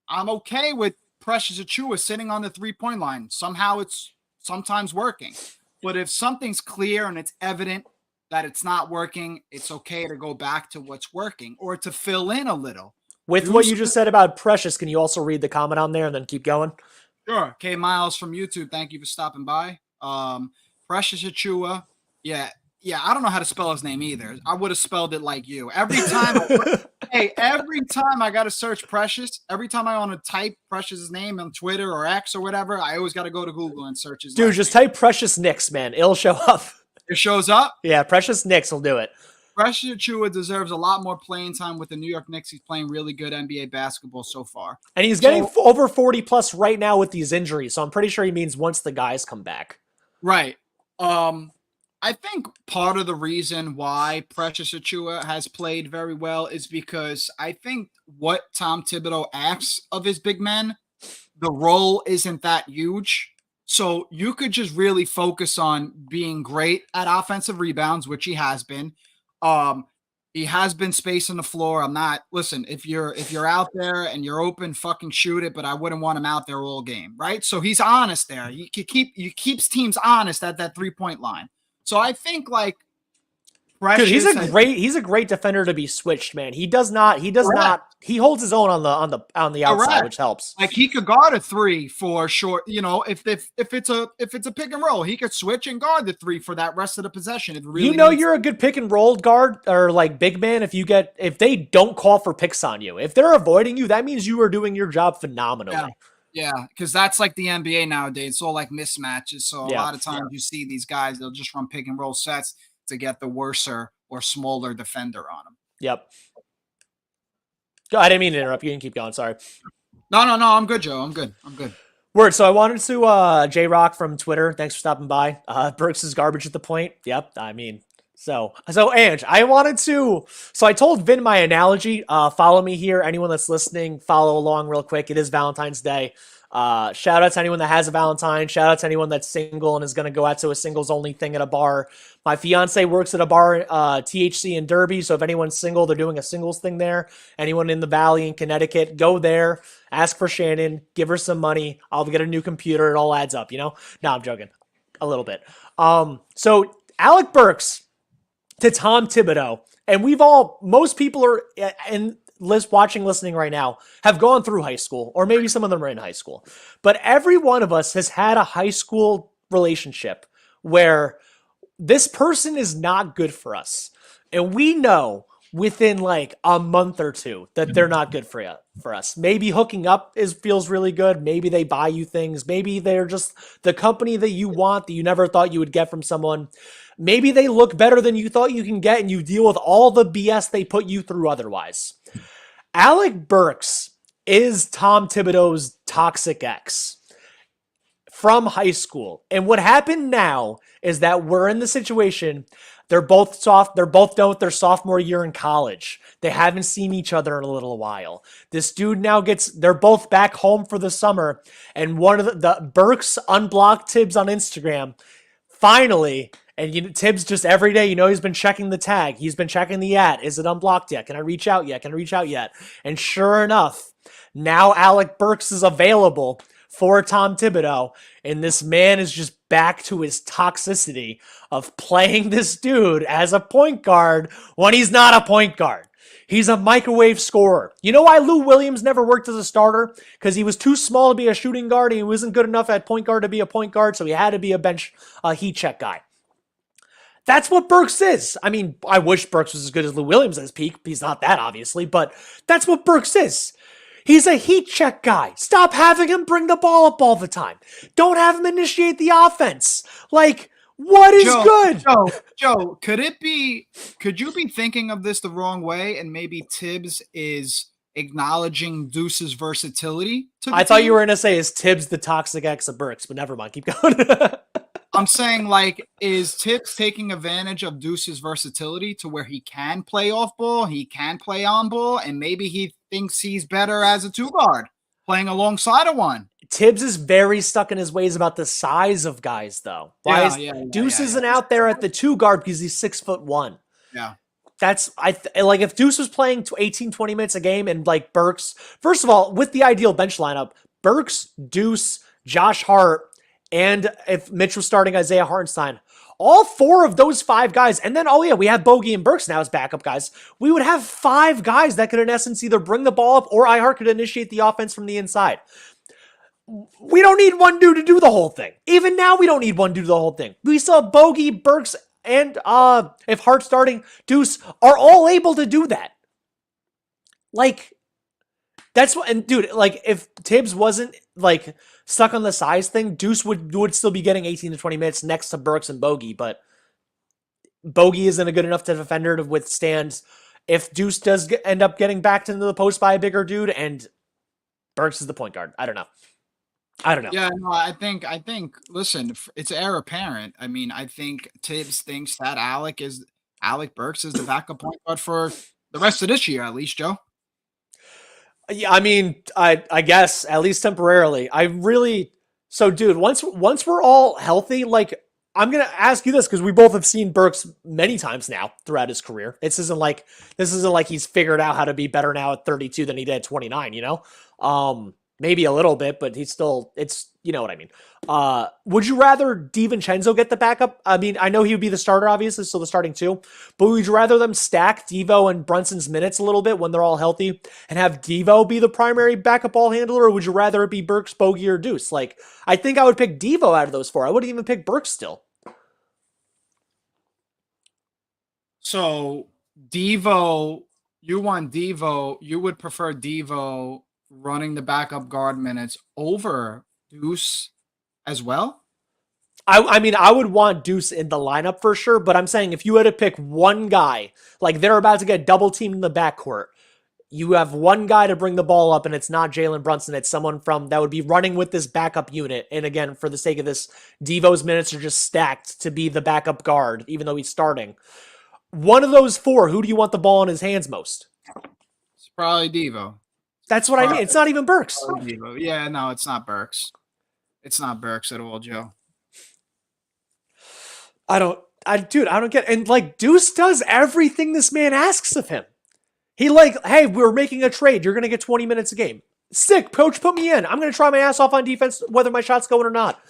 D: I'm okay with Precious Achiuwa sitting on the 3-point line. Somehow it's sometimes working. But if something's clear and it's evident that it's not working, it's okay to go back to what's working or to fill in a little.
B: With what you just said about Precious, can you also read the comment on there and then keep going?
D: Sure. K Miles from YouTube, thank you for stopping by. Precious Achua. Yeah, I don't know how to spell his name either. I would have spelled it like you. Every time every time I got to search Precious, every time I want to type Precious's name on Twitter or X or whatever, I always got to go to Google and search his
B: Dude, just type Precious Knicks, man. It'll show up.
D: It shows up?
B: Yeah, Precious Knicks will do it.
D: Precious Achua deserves a lot more playing time with the New York Knicks. He's playing really good NBA basketball so far.
B: And he's getting over 40 plus right now with these injuries. So I'm pretty sure he means once the guys come back.
D: Right. I think part of the reason why Precious Achua has played very well is because I think what Tom Thibodeau asks of his big men, the role isn't that huge. So you could just really focus on being great at offensive rebounds, which he has been. He has been spacing the floor. Listen, if you're out there and you're open, fucking shoot it, but I wouldn't want him out there all game, right? So he's honest there. He keeps teams honest at that 3-point line. So I think like Precious,
B: he's a great defender to be switched, man. He holds his own on the outside, which helps.
D: Like he could guard a 3 for short, if it's a pick and roll, he could switch and guard the 3 for that rest of the possession. If really
B: you're a good pick and roll guard or like big man if they don't call for picks on you. If they're avoiding you, that means you are doing your job phenomenally.
D: Yeah, because that's like the NBA nowadays. It's all like mismatches. So a lot of times you see these guys, they'll just run pick and roll sets to get the worser or smaller defender on them.
B: Yep. I didn't mean to interrupt. You can keep going. Sorry.
D: No. I'm good, Joe. I'm good.
B: Word. So I wanted to J-Rock from Twitter. Thanks for stopping by. Burks is garbage at the point. Yep. I mean, so Ange, I told Vin my analogy. Follow me here. Anyone that's listening, follow along real quick. It is Valentine's Day. Shout out to anyone that has a Valentine. Shout out to anyone that's single and is going to go out to a singles only thing at a bar. My fiance works at a bar, THC in Derby. So if anyone's single, they're doing a singles thing there. Anyone in the Valley in Connecticut, go there, ask for Shannon, give her some money. I'll get a new computer. It all adds up, No, I'm joking a little bit. So Alec Burks to Tom Thibodeau, and most people are listening right now have gone through high school, or maybe some of them are in high school. But every one of us has had a high school relationship where this person is not good for us. And we know within like a month or two that they're not good for us. Maybe hooking up feels really good. Maybe they buy you things. Maybe they're just the company that you want that you never thought you would get from someone. Maybe they look better than you thought you can get and you deal with all the BS they put you through otherwise. Alec Burks is Tom Thibodeau's toxic ex from high school. And what happened now is that we're in the situation. They're both done with their sophomore year in college. They haven't seen each other in a little while. This dude now they're both back home for the summer. And one of the Burks unblocked Thibs on Instagram. Finally, and Thibs just every day, he's been checking the tag. He's been checking the @ Is it unblocked yet? Can I reach out yet? And sure enough, now Alec Burks is available for Tom Thibodeau. And this man is just back to his toxicity of playing this dude as a point guard when he's not a point guard. He's a microwave scorer. You know why Lou Williams never worked as a starter? Because he was too small to be a shooting guard. And he wasn't good enough at point guard to be a point guard. So he had to be a bench heat check guy. That's what Burks is. I mean, I wish Burks was as good as Lou Williams at his peak. He's not that, obviously, but that's what Burks is. He's a heat check guy. Stop having him bring the ball up all the time. Don't have him initiate the offense. Like, what is good?
D: Joe, could you be thinking of this the wrong way and maybe Thibs is acknowledging Deuce's versatility?
B: I thought you were going to say, is Thibs the toxic ex of Burks, but never mind. Keep going.
D: I'm saying, like, is Thibs taking advantage of Deuce's versatility to where he can play off ball, he can play on ball, and maybe he thinks he's better as a 2 guard, playing alongside a 1.
B: Thibs is very stuck in his ways about the size of guys, though. Deuce isn't out there at the 2 guard because he's 6'1".
D: Yeah.
B: That's like if Deuce was playing 18, 20 minutes a game and like Burks, first of all, with the ideal bench lineup, Burks, Deuce, Josh Hart, and if Mitch was starting Isaiah Hartenstein, all 4 of those 5 guys, and then, oh yeah, we have Bogey and Burks now as backup guys. We would have 5 guys that could, in essence, either bring the ball up or Ihart could initiate the offense from the inside. We don't need one dude to do the whole thing. Even now, we don't need one dude to do the whole thing. We saw Bogey, Burks, and if Hart starting, Deuce are all able to do that. Like, that's what, and dude, like, if Thibs wasn't, like, stuck on the size thing, Deuce would still be getting 18 to 20 minutes next to Burks and Bogey, but Bogey isn't a good enough defender to withstand if Deuce does end up getting backed into the post by a bigger dude, and Burks is the point guard. I don't know.
D: Yeah, no, I think, listen, it's heir apparent. I mean, I think Thibs thinks that Alec Burks is the backup point guard for the rest of this year, at least, Joe.
B: Yeah, I mean, I guess, at least temporarily. So dude, once we're all healthy, like, I'm going to ask you this because we both have seen Burks many times now throughout his career. This isn't like he's figured out how to be better now at 32 than he did at 29, you know? Maybe a little bit, but you know what I mean. Would you rather DiVincenzo get the backup? I mean, I know he would be the starter, obviously, so the starting 2, but would you rather them stack Devo and Brunson's minutes a little bit when they're all healthy and have Devo be the primary backup ball handler, or would you rather it be Burks, Bogey, or Deuce? Like, I think I would pick Devo out of those 4. I wouldn't even pick Burks still.
D: So, Devo, you would prefer Devo running the backup guard minutes over Deuce as well?
B: I mean, I would want Deuce in the lineup for sure, but I'm saying if you had to pick one guy, like they're about to get double teamed in the backcourt, you have one guy to bring the ball up, and it's not Jalen Brunson. It's someone that would be running with this backup unit. And again, for the sake of this, Devo's minutes are just stacked to be the backup guard, even though he's starting. One of those 4, who do you want the ball in his hands most?
D: It's probably Devo.
B: That's what I mean. It's not even Burks.
D: Yeah, no, it's not Burks. It's not Burks at all, Joe.
B: I don't get, and like Deuce does everything this man asks of him. He like, hey, we're making a trade. You're going to get 20 minutes a game. Sick, coach, put me in. I'm going to try my ass off on defense, whether my shot's going or not.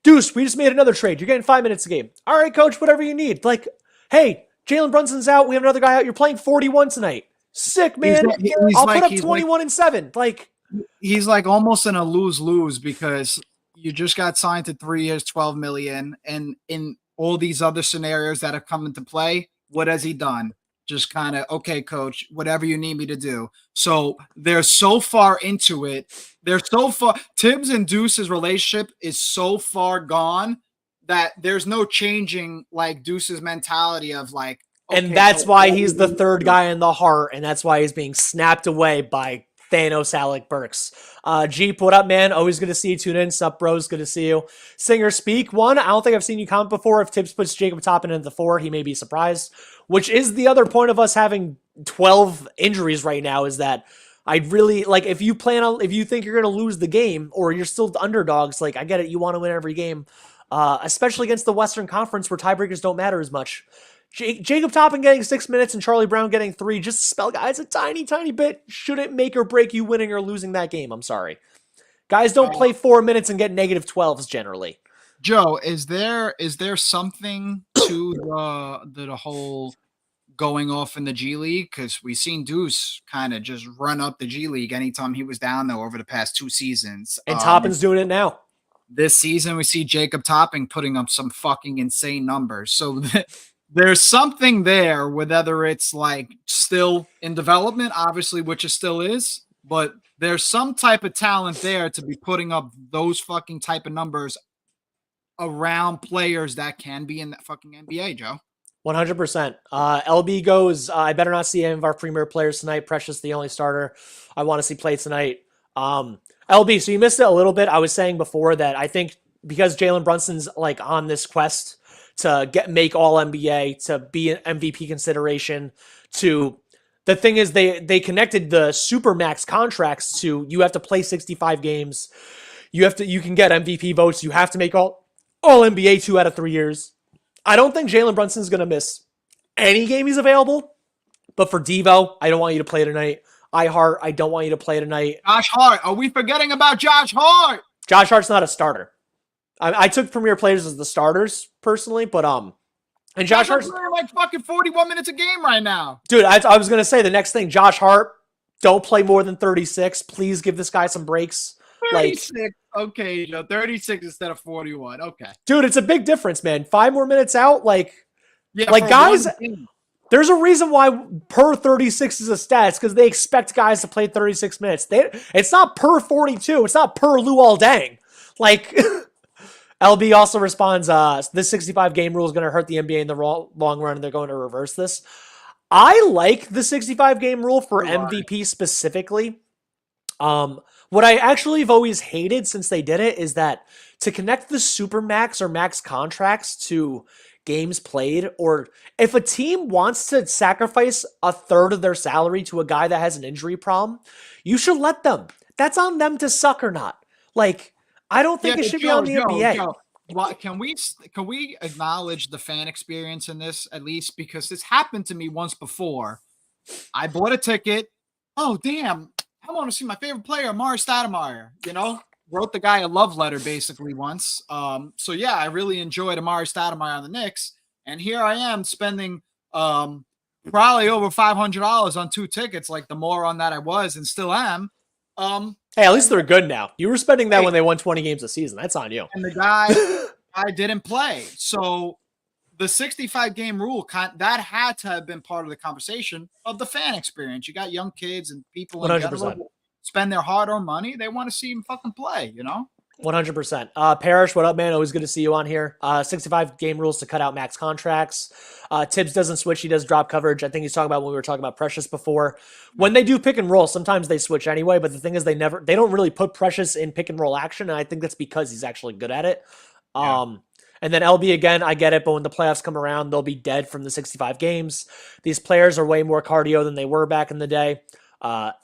B: Deuce, we just made another trade. You're getting 5 minutes a game. All right, coach, whatever you need. Like, hey, Jalen Brunson's out. We have another guy out. You're playing 41 tonight. Sick, man. I'll put up 21 and 7. Like,
D: he's like almost in a lose-lose because you just got signed to 3 years, $12 million, and in all these other scenarios that have come into play, what has he done? Just kind of, okay, coach, whatever you need me to do. So they're so far into it. They're so far. Thibs and Deuce's relationship is so far gone that there's no changing like Deuce's mentality of like,
B: and that's why he's the 3rd guy in the heart, and that's why he's being snapped away by Thanos Alec Burks. Jeep, what up, man? Always good to see you. Tune in. Sup, bros? Good to see you. Singer Speak. 1, I don't think I've seen you comment before. If Thibs puts Jacob Toppin into the 4, he may be surprised, which is the other point of us having 12 injuries right now, is that I'd really, like, if you think you're going to lose the game or you're still the underdogs, like, I get it. You want to win every game, especially against the Western Conference where tiebreakers don't matter as much. Jacob Toppin getting 6 minutes and Charlie Brown getting 3, just spell guys a tiny, tiny bit. Shouldn't make or break you winning or losing that game. I'm sorry. Guys don't play 4 minutes and get negative 12s generally.
D: Joe, is there something to the whole going off in the G League? Because we've seen Deuce kind of just run up the G League anytime he was down there over the past 2 seasons.
B: And Toppin's doing it now.
D: This season, we see Jacob Toppin putting up some fucking insane numbers. So there's something there, whether it's like still in development, obviously, which it still is, but there's some type of talent there to be putting up those fucking type of numbers around players that can be in that fucking NBA, Joe.
B: 100%. LB goes, I better not see any of our premier players tonight. Precious, the only starter I want to see play tonight. LB, so you missed it a little bit. I was saying before that I think because Jalen Brunson's like on this quest to make all NBA, to be an MVP consideration, to the thing is they connected the Supermax contracts to you have to play 65 games. You can get MVP votes. You have to make all NBA 2 out of 3 years. I don't think Jalen Brunson's going to miss any game he's available, but for Devo, I don't want you to play tonight. Ihart, I don't want you to play tonight.
D: Josh Hart. Are we forgetting about Josh Hart?
B: Josh Hart's not a starter. I took premier players as the starters personally, but and Josh Hart's
D: playing like fucking 41 minutes a game right now.
B: Dude, I was gonna say the next thing, Josh Hart, don't play more than 36. Please give this guy some breaks.
D: 36. Okay, Joe. 36 instead of 41. Okay.
B: Dude, it's a big difference, man. 5 more minutes out,
D: Yeah,
B: guys. There's a reason why per 36 is a stat. It's because they expect guys to play 36 minutes. It's not per 42. It's not per Luol Deng. LB also responds, this 65 game rule is going to hurt the NBA in the long run, and they're going to reverse this. I like the 65 game rule for MVP specifically. What I actually have always hated since they did it is that to connect the super max or max contracts to games played, or if a team wants to sacrifice a third of their salary to a guy that has an injury problem, you should let them. That's on them to suck or not. I don't think it should be on the NBA.
D: Well, can we acknowledge the fan experience in this at least? Because this happened to me once before. I bought a ticket. Oh, damn. I want to see my favorite player, Amar'e Stoudemire. Wrote the guy a love letter basically once. So yeah, I really enjoyed Amar'e Stoudemire on the Knicks. And here I am spending probably over $500 on 2 tickets, like the moron that I was and still am.
B: Hey, at least they're good now. You were spending that when they won 20 games a season. That's on you.
D: And the guy I didn't play. So the 65 game rule, that had to have been part of the conversation of the fan experience. You got young kids and people
B: 100%.
D: Spend their hard-earned money. They want to see him fucking play,
B: 100%. Parrish, what up, man? Always good to see you on here. 65 game rules to cut out max contracts. Thibs doesn't switch. He does drop coverage. I think he's talking about when we were talking about Precious before. When they do pick and roll, sometimes they switch anyway, but the thing is they don't really put Precious in pick and roll action, and I think that's because he's actually good at it. Yeah. And then LB, again, I get it, but when the playoffs come around, they'll be dead from the 65 games. These players are way more cardio than they were back in the day.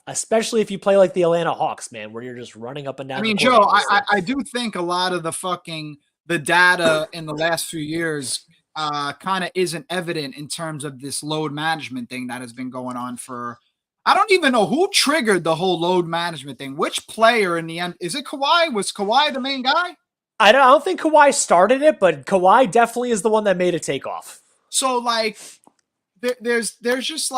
B: Especially if you play like the Atlanta Hawks, man, where you're just running up and down.
D: I mean, Joe, I do think a lot of the data in the last few years kind of isn't evident in terms of this load management thing that has been going on for, I don't even know who triggered the whole load management thing. Which player in the end, is it Kawhi? Was Kawhi the main guy?
B: I don't think Kawhi started it, but Kawhi definitely is the one that made it take off.
D: So there's just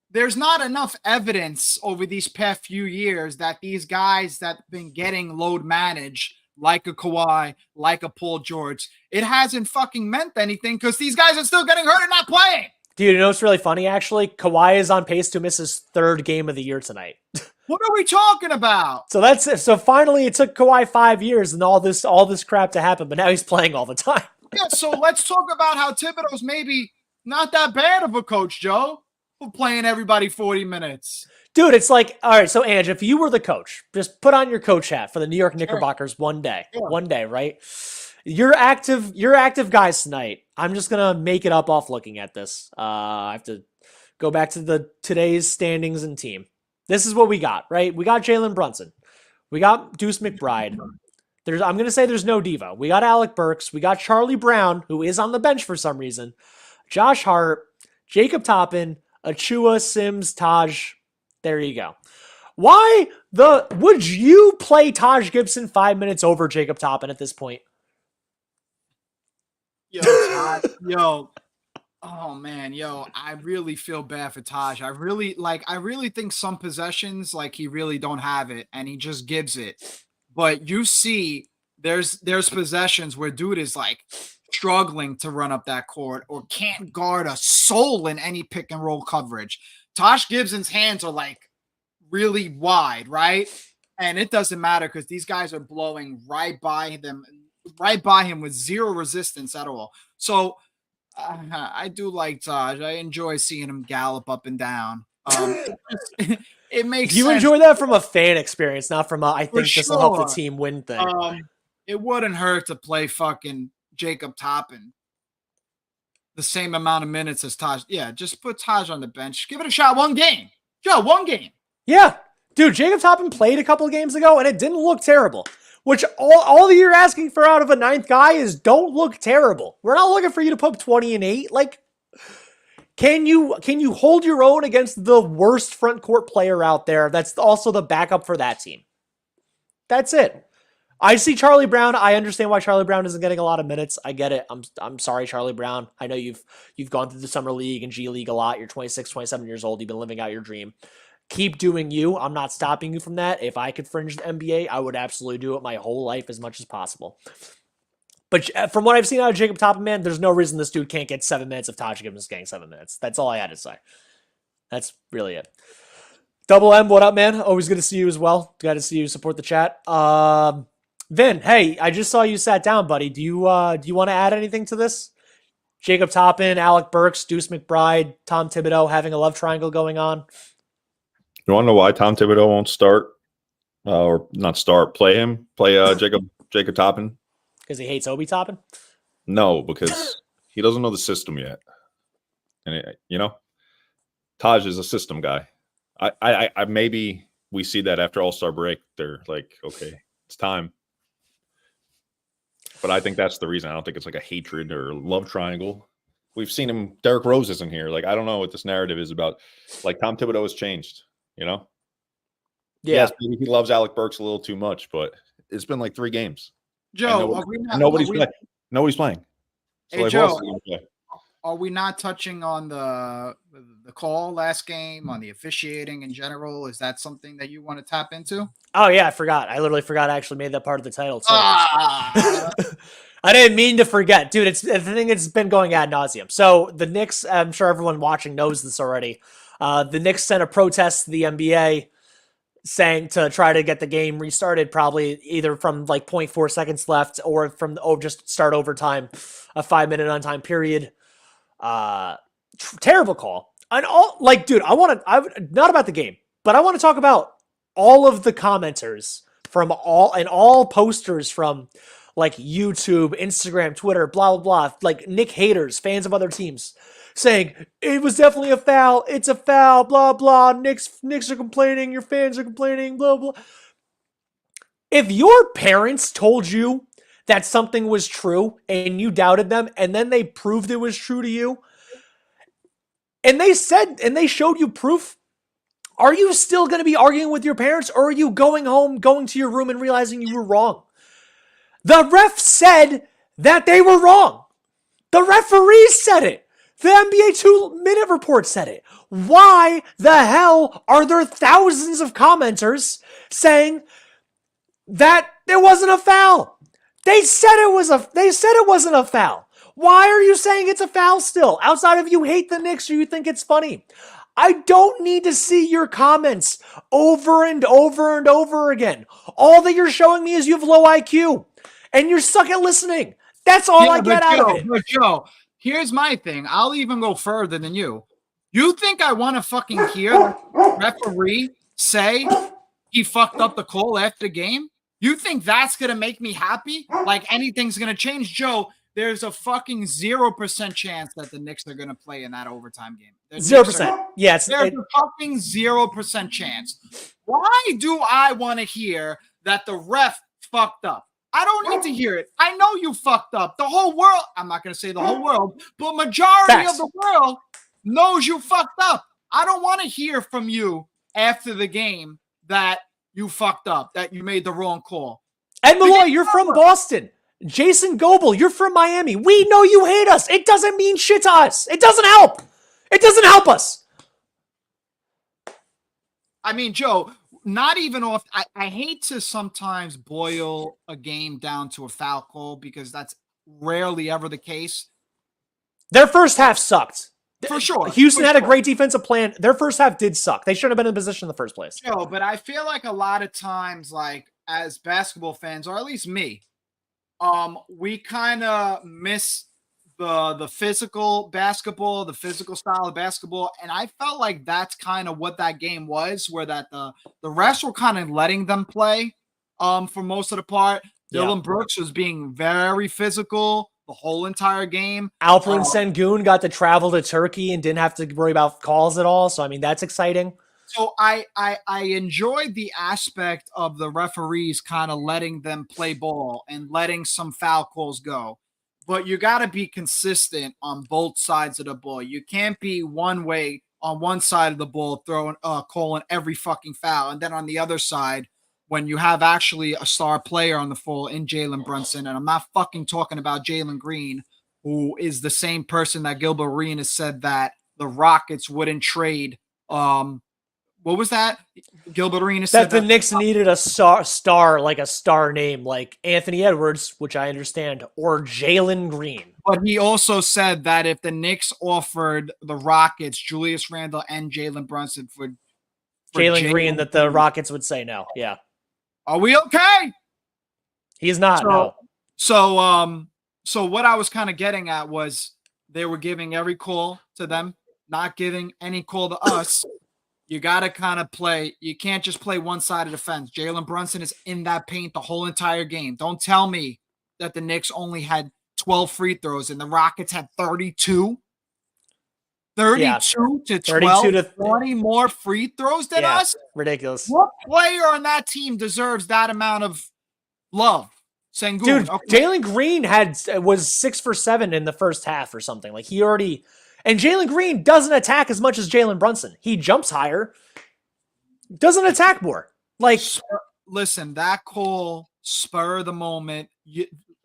D: there's not enough evidence over these past few years that these guys that have been getting load managed, like a Kawhi, like a Paul George, it hasn't fucking meant anything because these guys are still getting hurt and not playing.
B: Dude, you know what's really funny, actually? Kawhi is on pace to miss his 3rd game of the year tonight.
D: What are we talking about?
B: So that's it. So finally it took Kawhi 5 years and all this crap to happen, but now he's playing all the time.
D: Yeah, so let's talk about how Thibodeau's maybe not that bad of a coach, Joe. Playing everybody 40 minutes.
B: Dude, it's all right, so Ange, if you were the coach, just put on your coach hat for the New York Knickerbockers one day. Sure. One day, right? You're active guys tonight. I'm just going to make it up off looking at this. I have to go back to today's standings and team. This is what we got, right? We got Jalen Brunson. We got Deuce McBride. I'm going to say there's no Devo. We got Alec Burks. We got Charlie Brown, who is on the bench for some reason. Josh Hart, Jacob Toppin, Achua, Sims, Taj. There you go. Would you play Taj Gibson 5 minutes over Jacob Toppin at this point?
D: Oh man, I really feel bad for Taj. I really think some possessions, he really don't have it and he just gives it. But you see, there's possessions where dude is struggling to run up that court or can't guard a soul in any pick and roll coverage. Taj Gibson's hands are really wide, right? And it doesn't matter because these guys are blowing right by him with zero resistance at all. So I do like Taj. I enjoy seeing him gallop up and down. It makes
B: you
D: sense.
B: Enjoy that from a fan experience, not from I think this will help the team win thing.
D: It wouldn't hurt to play fucking Jacob Toppin the same amount of minutes as Taj. Yeah, just put Taj on the bench. Give it a shot. 1 game. Joe, 1 game.
B: Yeah. Dude, Jacob Toppin played a couple of games ago, and it didn't look terrible. Which all you're asking for out of a 9th guy is don't look terrible. We're not looking for you to put 20 and 8. Can you hold your own against the worst front court player out there that's also the backup for that team? That's it. I see Charlie Brown. I understand why Charlie Brown isn't getting a lot of minutes. I get it. I'm sorry, Charlie Brown. I know you've gone through the summer league and G League a lot. You're 26, 27 years old. You've been living out your dream. Keep doing you. I'm not stopping you from that. If I could fringe the NBA, I would absolutely do it my whole life as much as possible. But from what I've seen out of Jacob Toppin, man, there's no reason this dude can't get 7 minutes if Taj Gibbons is getting 7 minutes. That's all I had to say. That's really it. Double M, what up, man? Always good to see you as well. Glad to see you support the chat. Vin, hey, I just saw you sat down, buddy. Do you want to add anything to this? Jacob Toppin, Alec Burks, Deuce McBride, Tom Thibodeau having a love triangle going on.
C: You want to know why Tom Thibodeau won't start or not start? Play Jacob Toppin?
B: Because he hates Obi Toppin?
C: No, because he doesn't know the system yet. And Taj is a system guy. I maybe we see that after All-Star break. They're like, okay, it's time. But I think that's the reason. I don't think it's like a hatred or love triangle. We've seen him. Derrick Rose isn't here. Like, I don't know what this narrative is about. Like, Tom Thibodeau has changed,
B: Yeah.
C: Yes, maybe he loves Alec Burks a little too much, but it's been like 3 games.
D: Joe,
C: nobody's playing. Nobody's playing. So
D: hey,
C: like,
D: Joe, are we not touching on the call last game, on the officiating in general? Is that something that you want to tap into?
B: Oh, yeah, I forgot. I literally forgot I actually made that part of the title. Too.
D: Ah!
B: I didn't mean to forget. Dude, it's the thing it's been going ad nauseum. So the Knicks, I'm sure everyone watching knows this already. The Knicks sent a protest to the NBA saying to try to get the game restarted, probably either from like 0.4 seconds left or from just start overtime, a 5-minute on-time period. Terrible call. And dude, not about the game, but I want to talk about all of the commenters from all posters from like YouTube, Instagram, Twitter, blah, blah, blah, like Knick haters, fans of other teams, saying it was definitely a foul. It's a foul, blah, blah. Knicks are complaining. Your fans are complaining, blah, blah. If your parents told you that something was true and you doubted them and then they proved it was true to you and they showed you proof, are you still going to be arguing with your parents, or are you going home, going to your room and realizing you were wrong? The ref said that they were wrong. The referees said it. The NBA 2-minute report said it. Why the hell are there thousands of commenters saying that there wasn't a foul? They said it wasn't a foul. Why are you saying it's a foul still? Outside of you hate the Knicks or you think it's funny. I don't need to see your comments over and over and over again. All that you're showing me is you have low IQ and you suck at listening. That's all I get out of it.
D: But Joe, here's my thing. I'll even go further than you. You think I want to fucking hear the referee say he fucked up the call after the game? You think that's going to make me happy? Like anything's going to change? Joe, there's a fucking 0% chance that the Knicks are going to play in that overtime game.
B: 0%. Yes.
D: There's a fucking 0% chance. Why do I want to hear that the ref fucked up? I don't need to hear it. I know you fucked up. The whole world, I'm not going to say the whole world, but majority of the world knows you fucked up. I don't want to hear from you after the game that you fucked up, that you made the wrong call.
B: And Malloy, you're from Boston. Jason Goebel, you're from Miami. We know you hate us. It doesn't mean shit to us. It doesn't help. It doesn't help us.
D: I mean, Joe, not even off. I hate to sometimes boil a game down to a foul call because that's rarely ever the case.
B: Their first half sucked.
D: For sure.
B: Houston had a great defensive plan. Their first half did suck. They shouldn't have been in position in the first place.
D: Joe, but I feel like a lot of times, like as basketball fans, or at least me, we kind of miss the physical basketball, the physical style of basketball, and I felt like that's kind of what that game was, where that the refs were kind of letting them play for most of the part. Dylan Brooks was being very physical the whole entire game.
B: Alperen Sengun got to travel to Turkey and didn't have to worry about calls at all, so I mean that's exciting.
D: So I enjoyed the aspect of the referees kind of letting them play ball and letting some foul calls go. But you got to be consistent on both sides of the ball. You can't be one way on one side of the ball, calling every fucking foul. And then on the other side, when you have actually a star player on the floor in Jalen Brunson. And I'm not fucking talking about Jalen Green, who is the same person that Gilbert Arenas said that the Rockets wouldn't trade. What was that? Gilbert Arenas said
B: that the Knicks needed a star, like a star name, like Anthony Edwards, which I understand, or Jalen Green.
D: But he also said that if the Knicks offered the Rockets Julius Randle and Jalen Brunson for
B: Jalen Green, that the Rockets would say no. Yeah.
D: Are we okay?
B: He's not. No.
D: So what I was kind of getting at was they were giving every call to them, not giving any call to us. You got to kind of play. You can't just play one side of the fence. Jalen Brunson is in that paint the whole entire game. Don't tell me that the Knicks only had 12 free throws and the Rockets had 32. 32 to 12, 32 to 20 more free throws than us?
B: Ridiculous.
D: What player on that team deserves that amount of love? Sengun.
B: Dude, okay. Jalen Green was 6 for 7 in the first half or something. Like and Jalen Green doesn't attack as much as Jalen Brunson. He jumps higher, doesn't attack more. Like,
D: listen, that call, spur of the moment,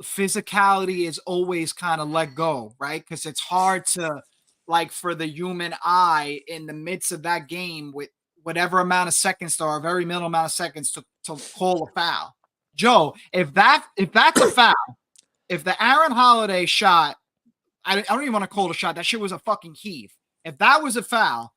D: physicality is always kind of let go, right? Because it's hard to, like, for the human eye in the midst of that game with whatever amount of seconds or a very minimal amount of seconds to call a foul. Joe, if that's a foul, if the Aaron Holiday shot, I don't even want to call it a shot. That shit was a fucking heave. If that was a foul,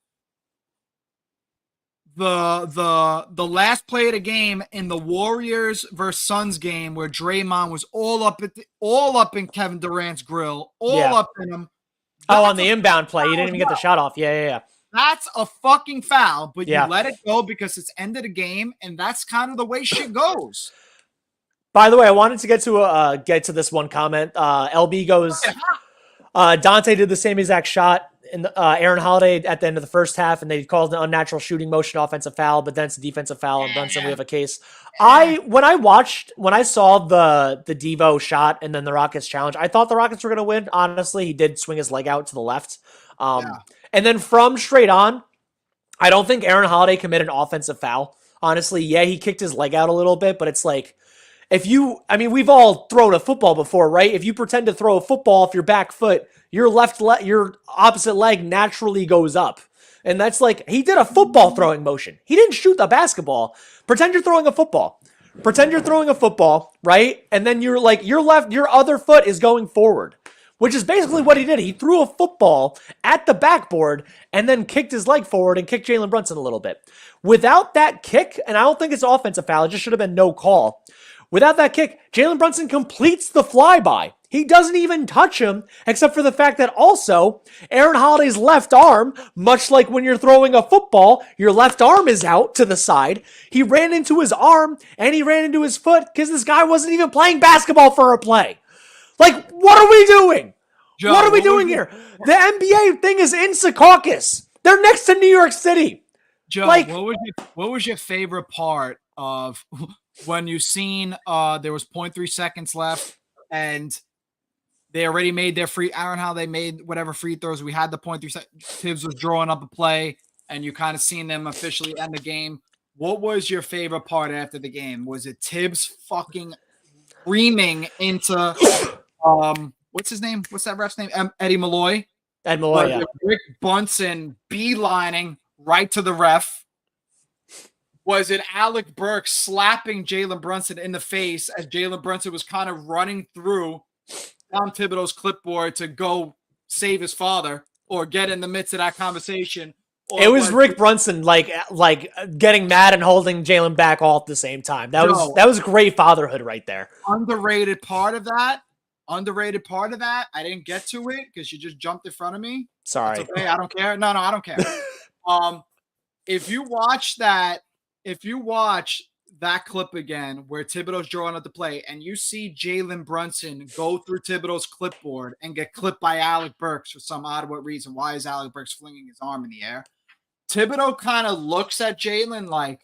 D: the last play of the game in the Warriors versus Suns game where Draymond was all up in Kevin Durant's grill, up in him.
B: On the inbound play, he didn't even get the shot off. Yeah.
D: That's a fucking foul, but you let it go because it's end of the game, and that's kind of the way shit goes.
B: By the way, I wanted to get to this one comment. LB goes, Dante did the same exact shot in Aaron Holiday at the end of the first half, and they called an unnatural shooting motion offensive foul, but then it's a defensive foul, and Brunson, we have a case. When I saw the Devo shot and then the Rockets challenge, I thought the Rockets were going to win. Honestly, he did swing his leg out to the left. And then from straight on, I don't think Aaron Holiday committed an offensive foul. Honestly, yeah, he kicked his leg out a little bit, but it's like, we've all thrown a football before, right? If you pretend to throw a football off your back foot, your your opposite leg naturally goes up. And that's like, he did a football throwing motion. He didn't shoot the basketball. Pretend you're throwing a football. Pretend you're throwing a football, right? And then your other foot is going forward, which is basically what he did. He threw a football at the backboard and then kicked his leg forward and kicked Jalen Brunson a little bit. Without that kick, and I don't think it's offensive foul, it just should have been no call. Without that kick, Jalen Brunson completes the flyby. He doesn't even touch him, except for the fact that also Aaron Holiday's left arm, much like when you're throwing a football, your left arm is out to the side. He ran into his arm and he ran into his foot because this guy wasn't even playing basketball for a play. Like, what are we doing? Joe, what are we doing here? The NBA thing is in Secaucus. They're next to New York City.
D: Joe, what was your favorite part of when you seen there was 0.3 seconds left and they already made their Aaron Holiday made whatever free throws. We had the 0.3 seconds. Thibs was drawing up a play and you kind of seen them officially end the game. What was your favorite part after the game? Was it Thibs fucking screaming into what's his name? What's that ref's name? Eddie Malloy.
B: Ed Malloy, yeah.
D: Rick Bunson beelining right to the ref. Was it Alec Burks slapping Jalen Brunson in the face as Jalen Brunson was kind of running through Tom Thibodeau's clipboard to go save his father or get in the midst of that conversation?
B: It was Rick Brunson like getting mad and holding Jalen back all at the same time. That was great fatherhood right there.
D: Underrated part of that. I didn't get to it because you just jumped in front of me.
B: Sorry.
D: It's okay. I don't care. No, I don't care. If you watch that clip again where Thibodeau's drawing up the play and you see Jalen Brunson go through Thibodeau's clipboard and get clipped by Alec Burks for some odd reason. Why is Alec Burks flinging his arm in the air? Thibodeau kind of looks at Jalen like,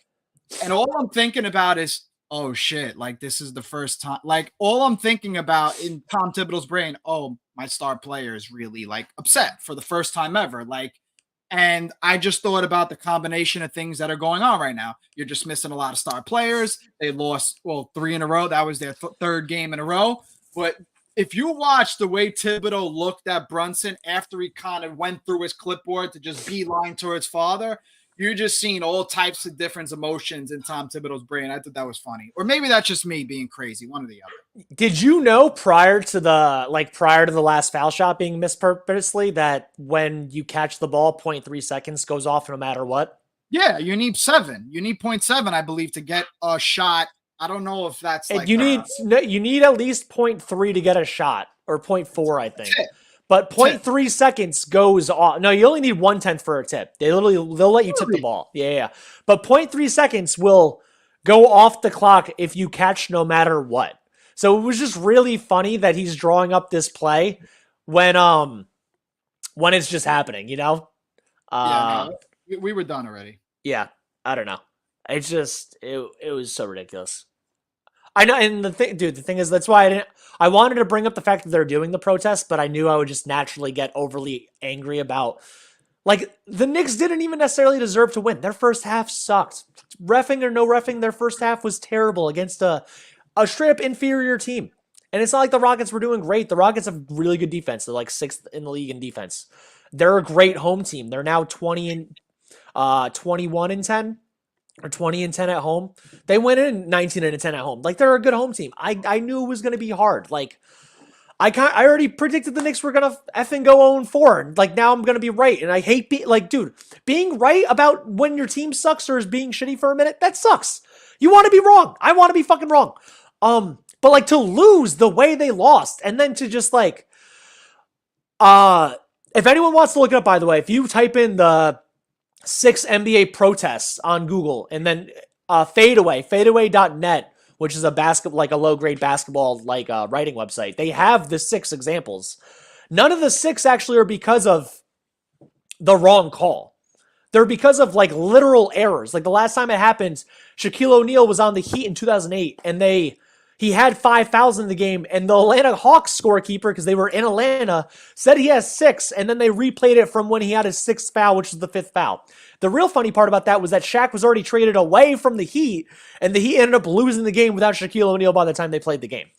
D: and all I'm thinking about is, oh shit, like this is the first time. Like all I'm thinking about in Tom Thibodeau's brain, oh, my star player is really like upset for the first time ever. Like And I just thought about the combination of things that are going on right now. You're just missing a lot of star players. They lost, 3 in a row. That was their third game in a row. But if you watch the way Thibodeau looked at Brunson after he kind of went through his clipboard to just beeline towards father, you're just seeing all types of different emotions in Tom Thibodeau's brain. I thought that was funny. Or maybe that's just me being crazy, one or the other.
B: Did you know prior to the last foul shot being missed purposely that when you catch the ball, 0.3 seconds goes off no matter what?
D: Yeah, you need 7. You need 0.7, I believe, to get a shot. I don't know if that's like
B: you need at least 0.3 to get a shot, or 0.4, I think. But 0.3 seconds goes off. No, you only need 1/10 for a tip. They'll let you tip the ball. Yeah. But 0.3 seconds will go off the clock if you catch no matter what. So it was just really funny that he's drawing up this play when it's just happening, you know?
D: We were done already.
B: Yeah, I don't know. It's just it was so ridiculous. I know, and the thing is, that's why I wanted to bring up the fact that they're doing the protest, but I knew I would just naturally get overly angry about, like, the Knicks didn't even necessarily deserve to win. Their first half sucked. Reffing or no reffing, their first half was terrible against a straight up inferior team. And it's not like the Rockets were doing great. The Rockets have really good defense. They're like 6th in the league in defense. They're a great home team. They're now 21-10. Or 20-10 at home. They went in 19-10 at home. Like, they're a good home team. I knew it was going to be hard. Like, I already predicted the Knicks were going to effing go 0-4. And, like, now I'm going to be right. And I hate being right about when your team sucks or is being shitty for a minute, that sucks. You want to be wrong. I want to be fucking wrong. But, like, to lose the way they lost and then to just, like, if anyone wants to look it up, by the way, if you type in the 6 NBA protests on Google, and then fadeaway.net, which is a low-grade basketball writing website. They have the 6 examples. None of the 6 actually are because of the wrong call. They're because of literal errors. Like the last time it happened, Shaquille O'Neal was on the Heat in 2008, and he had 5 fouls in the game, and the Atlanta Hawks scorekeeper, because they were in Atlanta, said he has 6, and then they replayed it from when he had his 6th foul, which was the 5th foul. The real funny part about that was that Shaq was already traded away from the Heat, and the Heat ended up losing the game without Shaquille O'Neal by the time they played the game.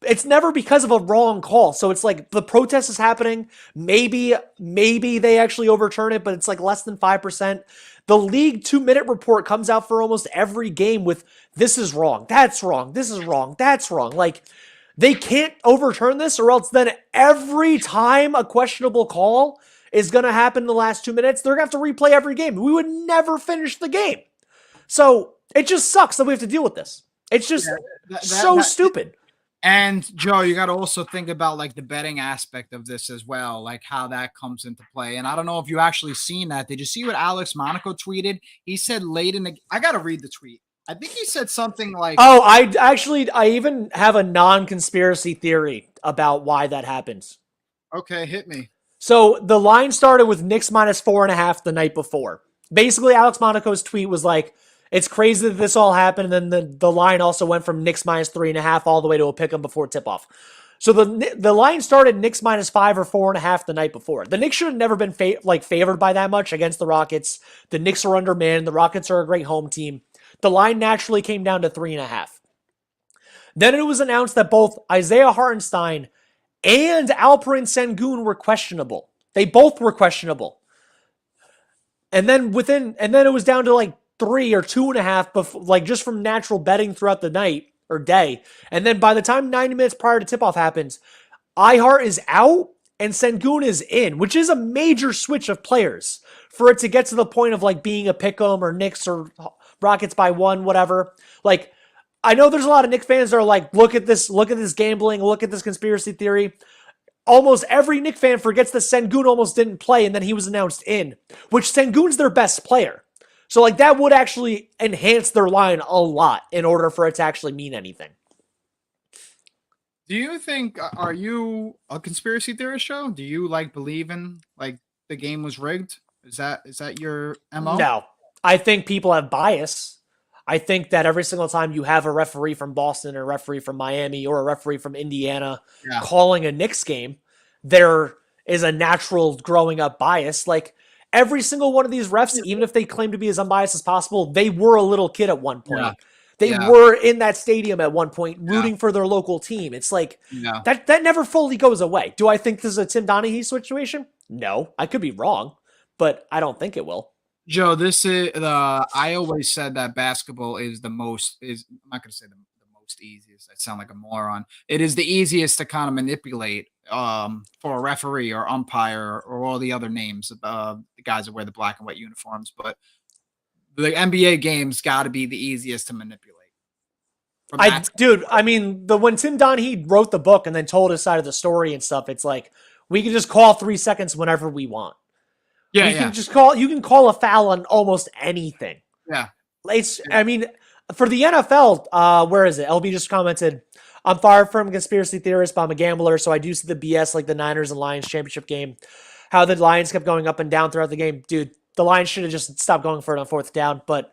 B: It's never because of a wrong call. So it's like the protest is happening. Maybe they actually overturn it, but it's like less than 5%. The league 2-minute report comes out for almost every game with this is wrong, that's wrong, this is wrong, that's wrong. Like, they can't overturn this, or else then every time a questionable call is going to happen in the last 2 minutes, they're going to have to replay every game. We would never finish the game. So it just sucks that we have to deal with this. It's just stupid.
D: And Joe, you got to also think about the betting aspect of this as well, like how that comes into play. And I don't know if you actually seen that. Did you see what Alex Monaco tweeted? He said I got to read the tweet. I think he said something like,
B: oh, I even have a non-conspiracy theory about why that happens.
D: Okay, hit me.
B: So the line started with Knicks minus 4.5 the night before. Basically, Alex Monaco's tweet was like, it's crazy that this all happened, and then the line also went from Knicks minus 3.5 all the way to a pick 'em before tip-off. So the line started Knicks minus 5 or 4.5 the night before. The Knicks should have never been favored by that much against the Rockets. The Knicks are undermanned. The Rockets are a great home team. The line naturally came down to 3.5. Then it was announced that both Isaiah Hartenstein and Alperen Sengun were questionable. They both were questionable. And then it was down to 3 or 2.5, just from natural betting throughout the night or day. And then by the time 90 minutes prior to tip-off happens, iHeart is out and Sengun is in, which is a major switch of players for it to get to the point of being a pick'em or Knicks or Rockets by 1, whatever. I know there's a lot of Knicks fans that are look at this gambling, look at this conspiracy theory. Almost every Knicks fan forgets that Sengun almost didn't play and then he was announced in, which Sengun's their best player. So that would actually enhance their line a lot in order for it to actually mean anything.
D: Do you think, are you a conspiracy theorist, Joe? Do you believe in the game was rigged? Is that your MO?
B: No. I think people have bias. I think that every single time you have a referee from Boston or a referee from Miami or a referee from Indiana calling a Knicks game, there is a natural growing up bias. every single one of these refs, even if they claim to be as unbiased as possible, they were a little kid at one point.
D: Yeah.
B: They
D: Yeah.
B: were in that stadium at one point,
D: Yeah.
B: rooting for their local team. It's like
D: Yeah.
B: that never fully goes away. Do I think this is a Tim Donaghy situation? No, I could be wrong, but I don't think it will.
D: Joe, this is I always said that basketball is I'm not going to say the most easiest. I sound like a moron. It is the easiest to kind of manipulate for a referee or umpire or all the other names of the guys that wear the black and white uniforms. But the NBA games got to be the easiest to manipulate.
B: Dude, I mean, when Tim Donaghy wrote the book and then told his side of the story and stuff, it's like we can just call 3 seconds whenever we want.
D: Yeah,
B: You can call a foul on almost anything.
D: Yeah.
B: I mean, for the NFL, where is it? LB just commented, I'm far from a conspiracy theorist, but I'm a gambler, so I do see the BS like the Niners and Lions championship game. How the Lions kept going up and down throughout the game. Dude, the Lions should have just stopped going for it on 4th down. But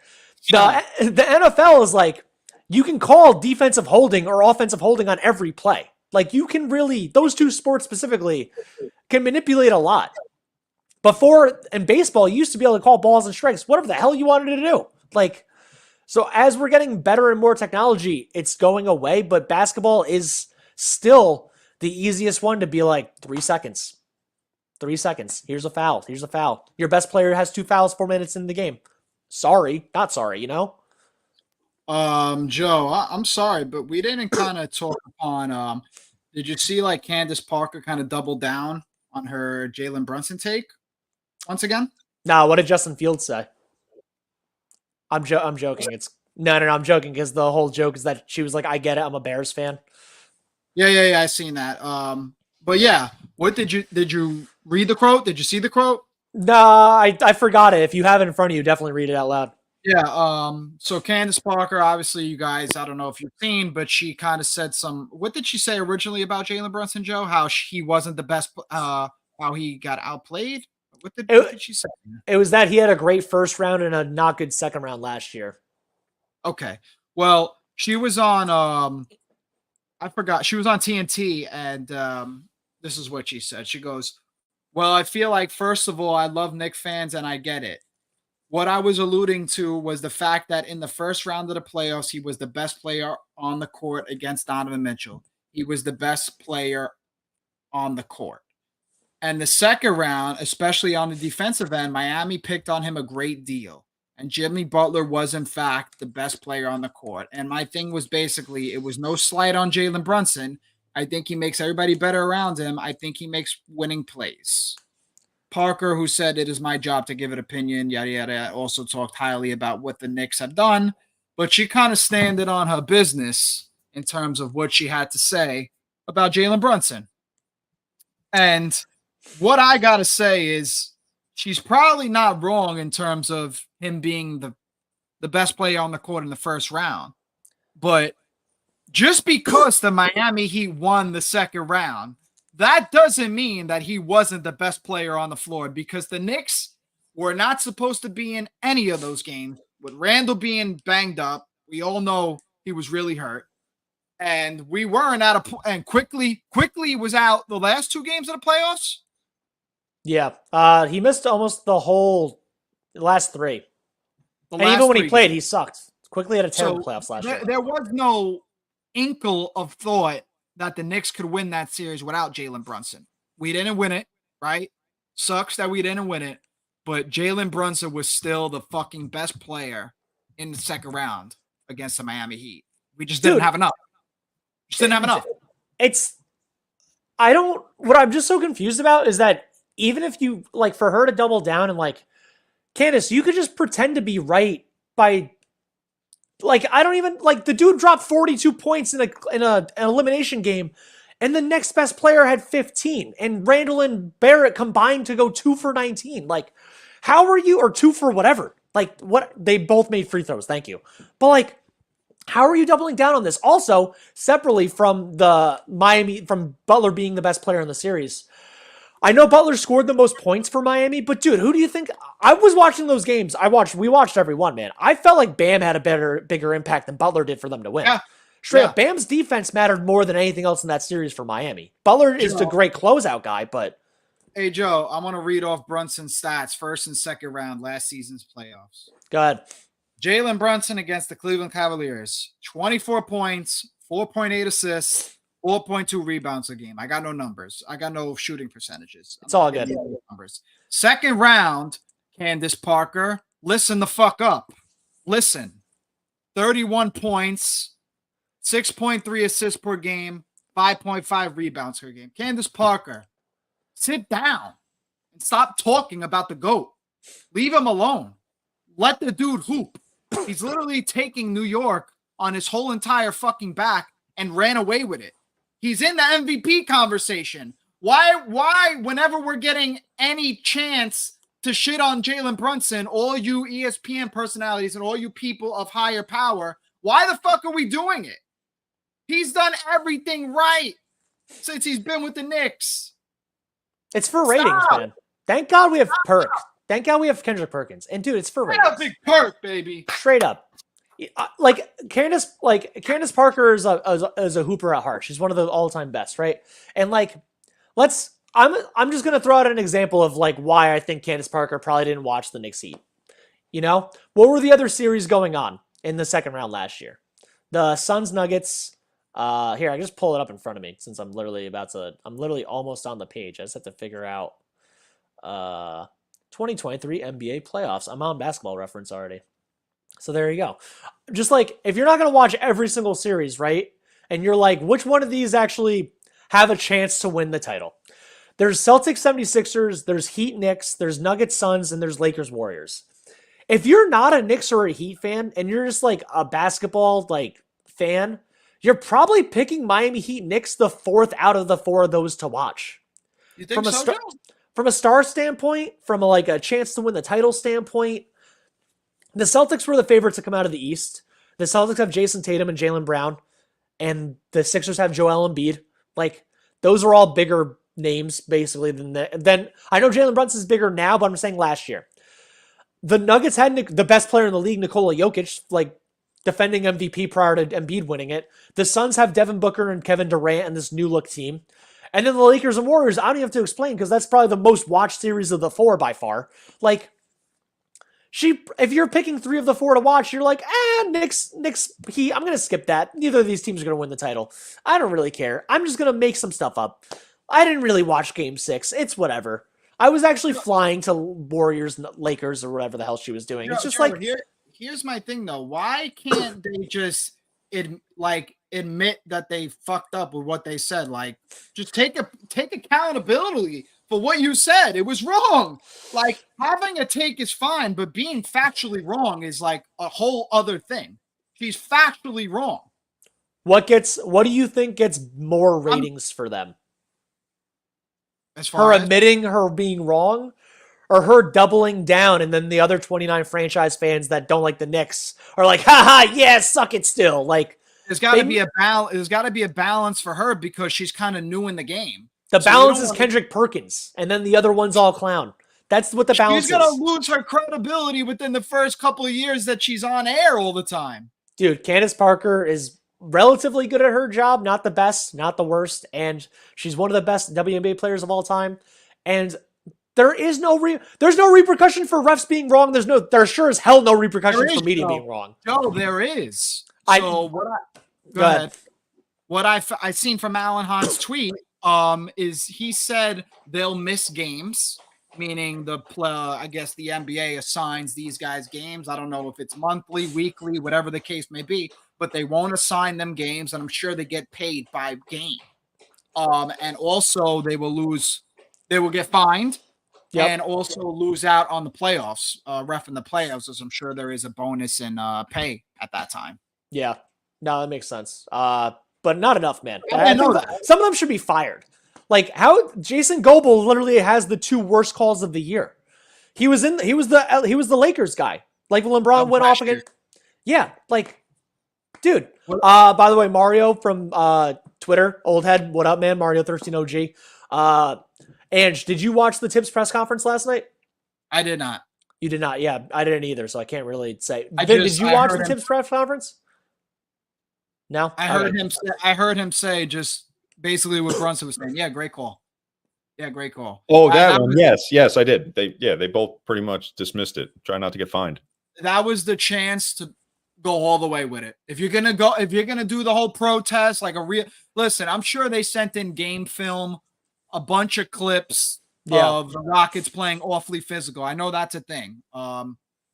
B: the NFL is like, you can call defensive holding or offensive holding on every play. Like, you can really, those two sports specifically, can manipulate a lot. Before, in baseball, you used to be able to call balls and strikes, whatever the hell you wanted to do. Like, so as we're getting better and more technology, it's going away, but basketball is still the easiest one to be like 3 seconds. 3 seconds. Here's a foul. Here's a foul. Your best player has 2 fouls 4 minutes in the game. Sorry. Not sorry, you know?
D: Joe, I'm sorry, but we didn't kind of talk on, did you see like Candace Parker kind of double down on her Jalen Brunson take once again?
B: Nah, what did Justin Fields say? I'm joking. No, I'm joking because the whole joke is that she was like, I get it. I'm a Bears fan.
D: Yeah. I seen that. But yeah, what did you read the quote? Did you see the quote?
B: Nah, I forgot it. If you have it in front of you, definitely read it out loud.
D: Yeah. So Candace Parker, obviously, you guys, I don't know if you've seen, but she kind of said what did she say originally about Jalen Brunson, Joe? How he wasn't the best, how he got outplayed? What did she say?
B: It was that he had a great first round and a not good second round last year.
D: Okay. Well, she was on, I forgot. She was on TNT, and this is what she said. She goes, well, I feel like, first of all, I love Knick fans, and I get it. What I was alluding to was the fact that in the first round of the playoffs, he was the best player on the court against Donovan Mitchell. He was the best player on the court. And the second round, especially on the defensive end, Miami picked on him a great deal. And Jimmy Butler was, in fact, the best player on the court. And my thing was basically, it was no slight on Jalen Brunson. I think he makes everybody better around him. I think he makes winning plays. Parker, who said it is my job to give an opinion, yada, yada, also talked highly about what the Knicks have done. But she kind of standed on her business in terms of what she had to say about Jalen Brunson. And what I got to say is she's probably not wrong in terms of him being the best player on the court in the first round. But just because the Miami Heat won the second round, that doesn't mean that he wasn't the best player on the floor, because the Knicks were not supposed to be in any of those games. With Randall being banged up, we all know he was really hurt. And we weren't and quickly was out the last 2 games of the playoffs.
B: Yeah. He missed almost the whole last 3. And even when he played, he sucked. Quickly had a terrible playoffs last year.
D: There was no inkle of thought that the Knicks could win that series without Jalen Brunson. We didn't win it, right? Sucks that we didn't win it. But Jalen Brunson was still the fucking best player in the second round against the Miami Heat. We just didn't have enough.
B: What I'm just so confused about is that even if you, like, for her to double down and, like, Candace, you could just pretend to be right by, like, I don't even, like, the dude dropped 42 points in an elimination game, and the next best player had 15, and Randall and Barrett combined to go 2 for 19. Like, how are you, or 2 for whatever? Like, what? They both made free throws. Thank you. But, like, how are you doubling down on this? Also, separately from from Butler being the best player in the series, I know Butler scored the most points for Miami, but dude, who do you think? I was watching those games. We watched every one, man. I felt like Bam had a bigger impact than Butler did for them to win.
D: Yeah.
B: Straight up, Bam's defense mattered more than anything else in that series for Miami. Butler is the great closeout guy, but
D: Hey, Joe, I want to read off Brunson's stats, first and second round, last season's playoffs.
B: Go ahead.
D: Jalen Brunson against the Cleveland Cavaliers, 24 points, 4.8 assists, 4.2 rebounds a game. I got no numbers. I got no shooting percentages.
B: It's all good.
D: Numbers. Second round, Candace Parker, listen the fuck up. Listen. 31 points, 6.3 assists per game, 5.5 rebounds per game. Candace Parker, sit down and stop talking about the GOAT. Leave him alone. Let the dude hoop. He's literally taking New York on his whole entire fucking back and ran away with it. He's in the MVP conversation. Why, whenever we're getting any chance to shit on Jalen Brunson, all you ESPN personalities and all you people of higher power, why the fuck are we doing it? He's done everything right since he's been with the Knicks.
B: It's for ratings, man. Thank God we have Perk. Thank God we have Kendrick Perkins. And dude, it's for ratings.
D: A big Perk, baby.
B: Straight up. Candace Parker is a hooper at heart. She's one of the all-time best, right? And I'm just gonna throw out an example of why I think Candace Parker probably didn't watch the Knicks Heat. You know, what were the other series going on in the second round last year? The Suns Nuggets. Here, I just pull it up in front of me since I'm literally almost on the page. I just have to figure out 2023 NBA playoffs. I'm on Basketball Reference already. So there you go. Just if you're not going to watch every single series, right? And you're which one of these actually have a chance to win the title? There's Celtics 76ers, there's Heat Knicks, there's Nuggets Suns, and there's Lakers Warriors. If you're not a Knicks or a Heat fan, and you're just a basketball fan, you're probably picking Miami Heat Knicks the fourth out of the four of those to watch.
D: You think
B: from a star standpoint, from a chance to win the title standpoint, the Celtics were the favorites to come out of the East. The Celtics have Jason Tatum and Jaylen Brown, and the Sixers have Joel Embiid. Those are all bigger names, basically, than I know Jalen Brunson's bigger now, but I'm saying last year. The Nuggets had the best player in the league, Nikola Jokic, defending MVP prior to Embiid winning it. The Suns have Devin Booker and Kevin Durant and this new look team. And then the Lakers and Warriors, I don't even have to explain because that's probably the most watched series of the four by far. If you're picking three of the four to watch, you're Knicks, Heat, I'm going to skip that. Neither of these teams are going to win the title. I don't really care. I'm just going to make some stuff up. I didn't really watch Game 6. It's whatever. I was actually flying to Warriors, Lakers, or whatever the hell she was doing. It's just
D: here's my thing, though. Why can't they just admit that they fucked up with what they said? Just take accountability for what you said. It was wrong. Having a take is fine, but being factually wrong is a whole other thing. She's factually wrong.
B: What do you think gets more ratings for them?
D: As far
B: as admitting her being wrong, or her doubling down, and then the other 29 franchise fans that don't like the Knicks are haha, yeah, suck it still.
D: There's got to be a balance. There's got to be a balance for her because she's kind of new in the game.
B: The balance is Kendrick Perkins, and then the other one's all clown. That's what the balance is.
D: She's going to lose her credibility within the first couple of years that she's on air all the time.
B: Dude, Candace Parker is relatively good at her job, not the best, not the worst, and she's one of the best WNBA players of all time. And there's no repercussion for refs being wrong. There's sure as hell no repercussions for media being wrong.
D: No, there is. So go ahead. What I seen from Alan Hahn's tweet is he said they'll miss games, meaning I guess the NBA assigns these guys games. I don't know if it's monthly, weekly, whatever the case may be, but they won't assign them games, and I'm sure they get paid by game. And also they will get fined. Yep. And also lose out on the playoffs, ref in the playoffs, as I'm sure there is a bonus in pay at that time.
B: Yeah, no, that makes sense. But not enough, man.
D: I know that.
B: Some of them should be fired. How Jason Goebel literally has the two worst calls of the year. He was the Lakers guy. When LeBron went off again. Yeah, dude. By the way, Mario from Twitter, old head, what up, man? Mario 13 OG. Ange, did you watch the Thibs press conference last night?
D: I did not.
B: You did not? Yeah, I didn't either, so I can't really say. Did you watch the Thibs press conference? No?
D: I heard him say just basically what Brunson was saying. Yeah, great call. Yeah, great call.
C: Oh, that one. Yes, I did. They both pretty much dismissed it. Try not to get fined.
D: That was the chance to go all the way with it. If you're gonna do the whole protest, like listen, I'm sure they sent in game film, a bunch of clips of the Rockets playing awfully physical. I know that's a thing.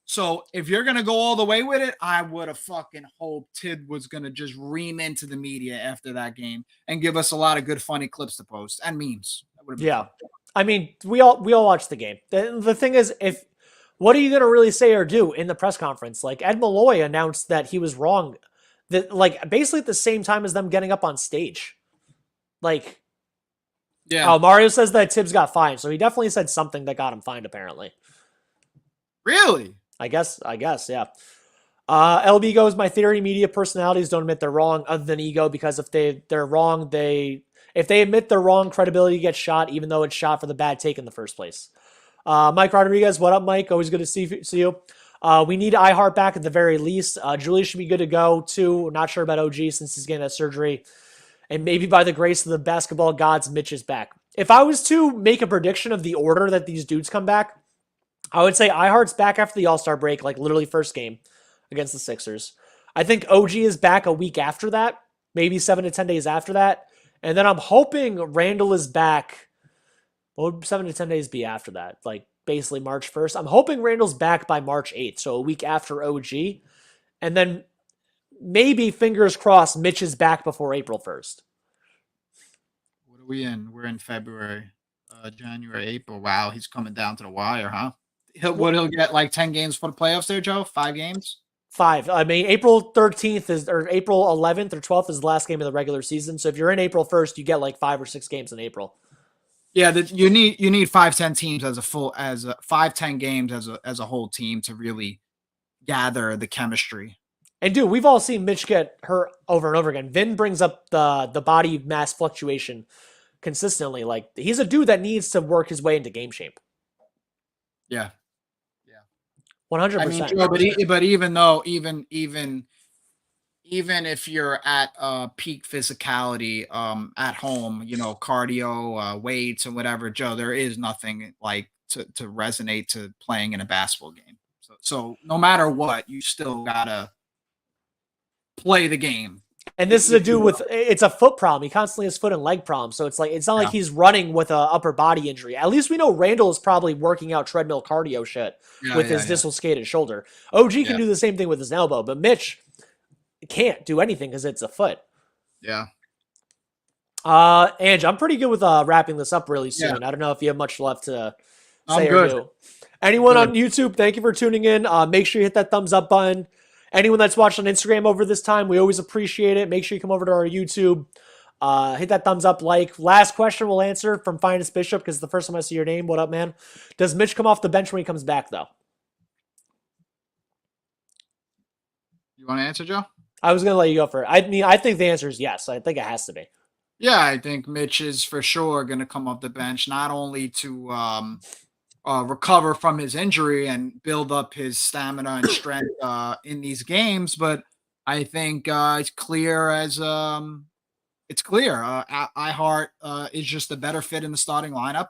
D: So if you're gonna go all the way with it, I would have fucking hoped Tid was gonna just ream into the media after that game and give us a lot of good funny clips to post and memes. That would have been fun.
B: I mean, we all watched the game. The thing is, what are you going to really say or do in the press conference? Like Ed Malloy announced that he was wrong, that like basically at the same time as them getting up on stage. Like, Mario says that Thibs got fined, so he definitely said something that got him fined. Apparently,
D: really?
B: I guess, yeah. LB goes, my theory: media personalities don't admit they're wrong, other than ego, because if they're wrong, if they admit they're wrong, credibility gets shot, even though it's shot for the bad take in the first place. Mike Rodriguez, what up, Mike? Always good to see you. We need iHeart back at the very least. Julius should be good to go, too. Not sure about OG since he's getting that surgery. And maybe by the grace of the basketball gods, Mitch is back. If I was to make a prediction of the order that these dudes come back, I would say iHeart's back after the All-Star break, like literally first game against the Sixers. I think OG is back a week after that, maybe 7 to 10 days after that. And then I'm hoping Randall is back. What would 7 to 10 days be after that? Like basically March 1st. I'm hoping Randall's back by March 8th, so a week after OG. And then maybe, fingers crossed, Mitch is back before April 1st.
D: What are we in? We're in February, January, April. Wow, he's coming down to the wire, huh? He'll get like 10 games for the playoffs there, Joe? 5 games?
B: 5. I mean, April 13th or April 11th or 12th is the last game of the regular season. So if you're in April 1st, you get like 5 or 6 games in April.
D: Yeah, you need 5-10 teams as a 5-10 games as a whole team to really gather the chemistry.
B: And dude, we've all seen Mitch get hurt over and over again. Vin brings up the body mass fluctuation consistently. Like, he's a dude that needs to work his way into game shape.
D: Yeah.
B: 100%.
D: I mean, Joe, but even if you're at peak physicality at home, cardio, weights and whatever, Joe, there is nothing like to resonate to playing in a basketball game. So no matter what, you still gotta play the game.
B: And this is a dude it's a foot problem. He constantly has foot and leg problems. So it's not like he's running with a upper body injury. At least we know Randall is probably working out treadmill cardio shit with his dislocated shoulder. OG can do the same thing with his elbow, but Mitch can't do anything because it's a foot.
D: Yeah.
B: Ange, I'm pretty good with wrapping this up really soon. I don't know if you have much left to say or do. Anyone on YouTube, thank you for tuning in. Make sure you hit that thumbs up button. Anyone that's watched on Instagram over this time, we always appreciate it. Make sure you come over to our YouTube. Hit that thumbs up, like. Last question we'll answer from Finest Bishop, because it's the first time I see your name. What up, man? Does Mitch come off the bench when he comes back, though?
D: You want to answer, Joe?
B: I was going to let you go first. I mean, I think the answer is yes. I think it has to be.
D: Yeah, I think Mitch is for sure going to come off the bench, not only to recover from his injury and build up his stamina and strength in these games, but I think it's clear. iHeart is just a better fit in the starting lineup.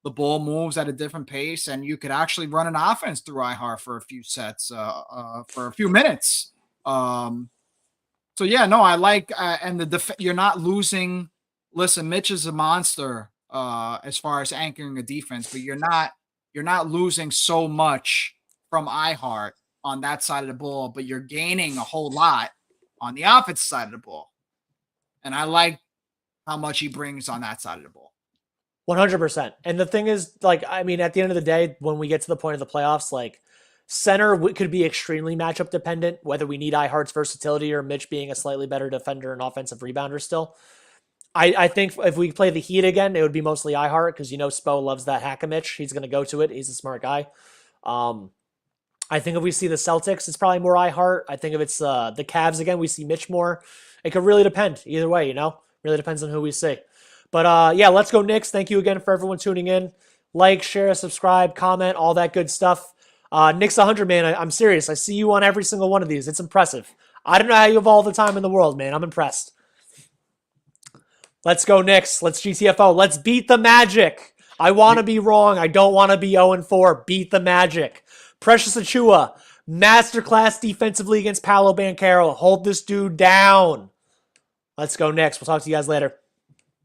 D: The ball moves at a different pace, and you could actually run an offense through iHeart for a few sets, for a few minutes. So yeah, no, I like, and you're not losing. Listen, Mitch is a monster as far as anchoring a defense, but you're not losing so much from iHeart on that side of the ball, but you're gaining a whole lot on the offensive side of the ball. And I like how much he brings on that side of the ball.
B: 100%. And the thing is, like, I mean, at the end of the day, when we get to the point of the playoffs, like, center could be extremely matchup dependent, whether we need iHeart's versatility or Mitch being a slightly better defender and offensive rebounder still. I think if we play the Heat again, it would be mostly iHeart because, Spo loves that hack-a-Mitch. He's going to go to it. He's a smart guy. I think if we see the Celtics, it's probably more iHeart. I think if it's the Cavs again, we see Mitch more. It could really depend either way, Really depends on who we see. But yeah, let's go Knicks. Thank you again for everyone tuning in. Like, share, subscribe, comment, all that good stuff. Knicks 100, man. I'm serious. I see you on every single one of these. It's impressive. I don't know how you have all the time in the world, man. I'm impressed. Let's go Knicks. Let's GTFO. Let's beat the Magic. I want to be wrong. I don't want to be 0-4. Beat the Magic. Precious Achua, masterclass defensively against Paolo Banchero. Hold this dude down. Let's go Knicks. We'll talk to you guys later.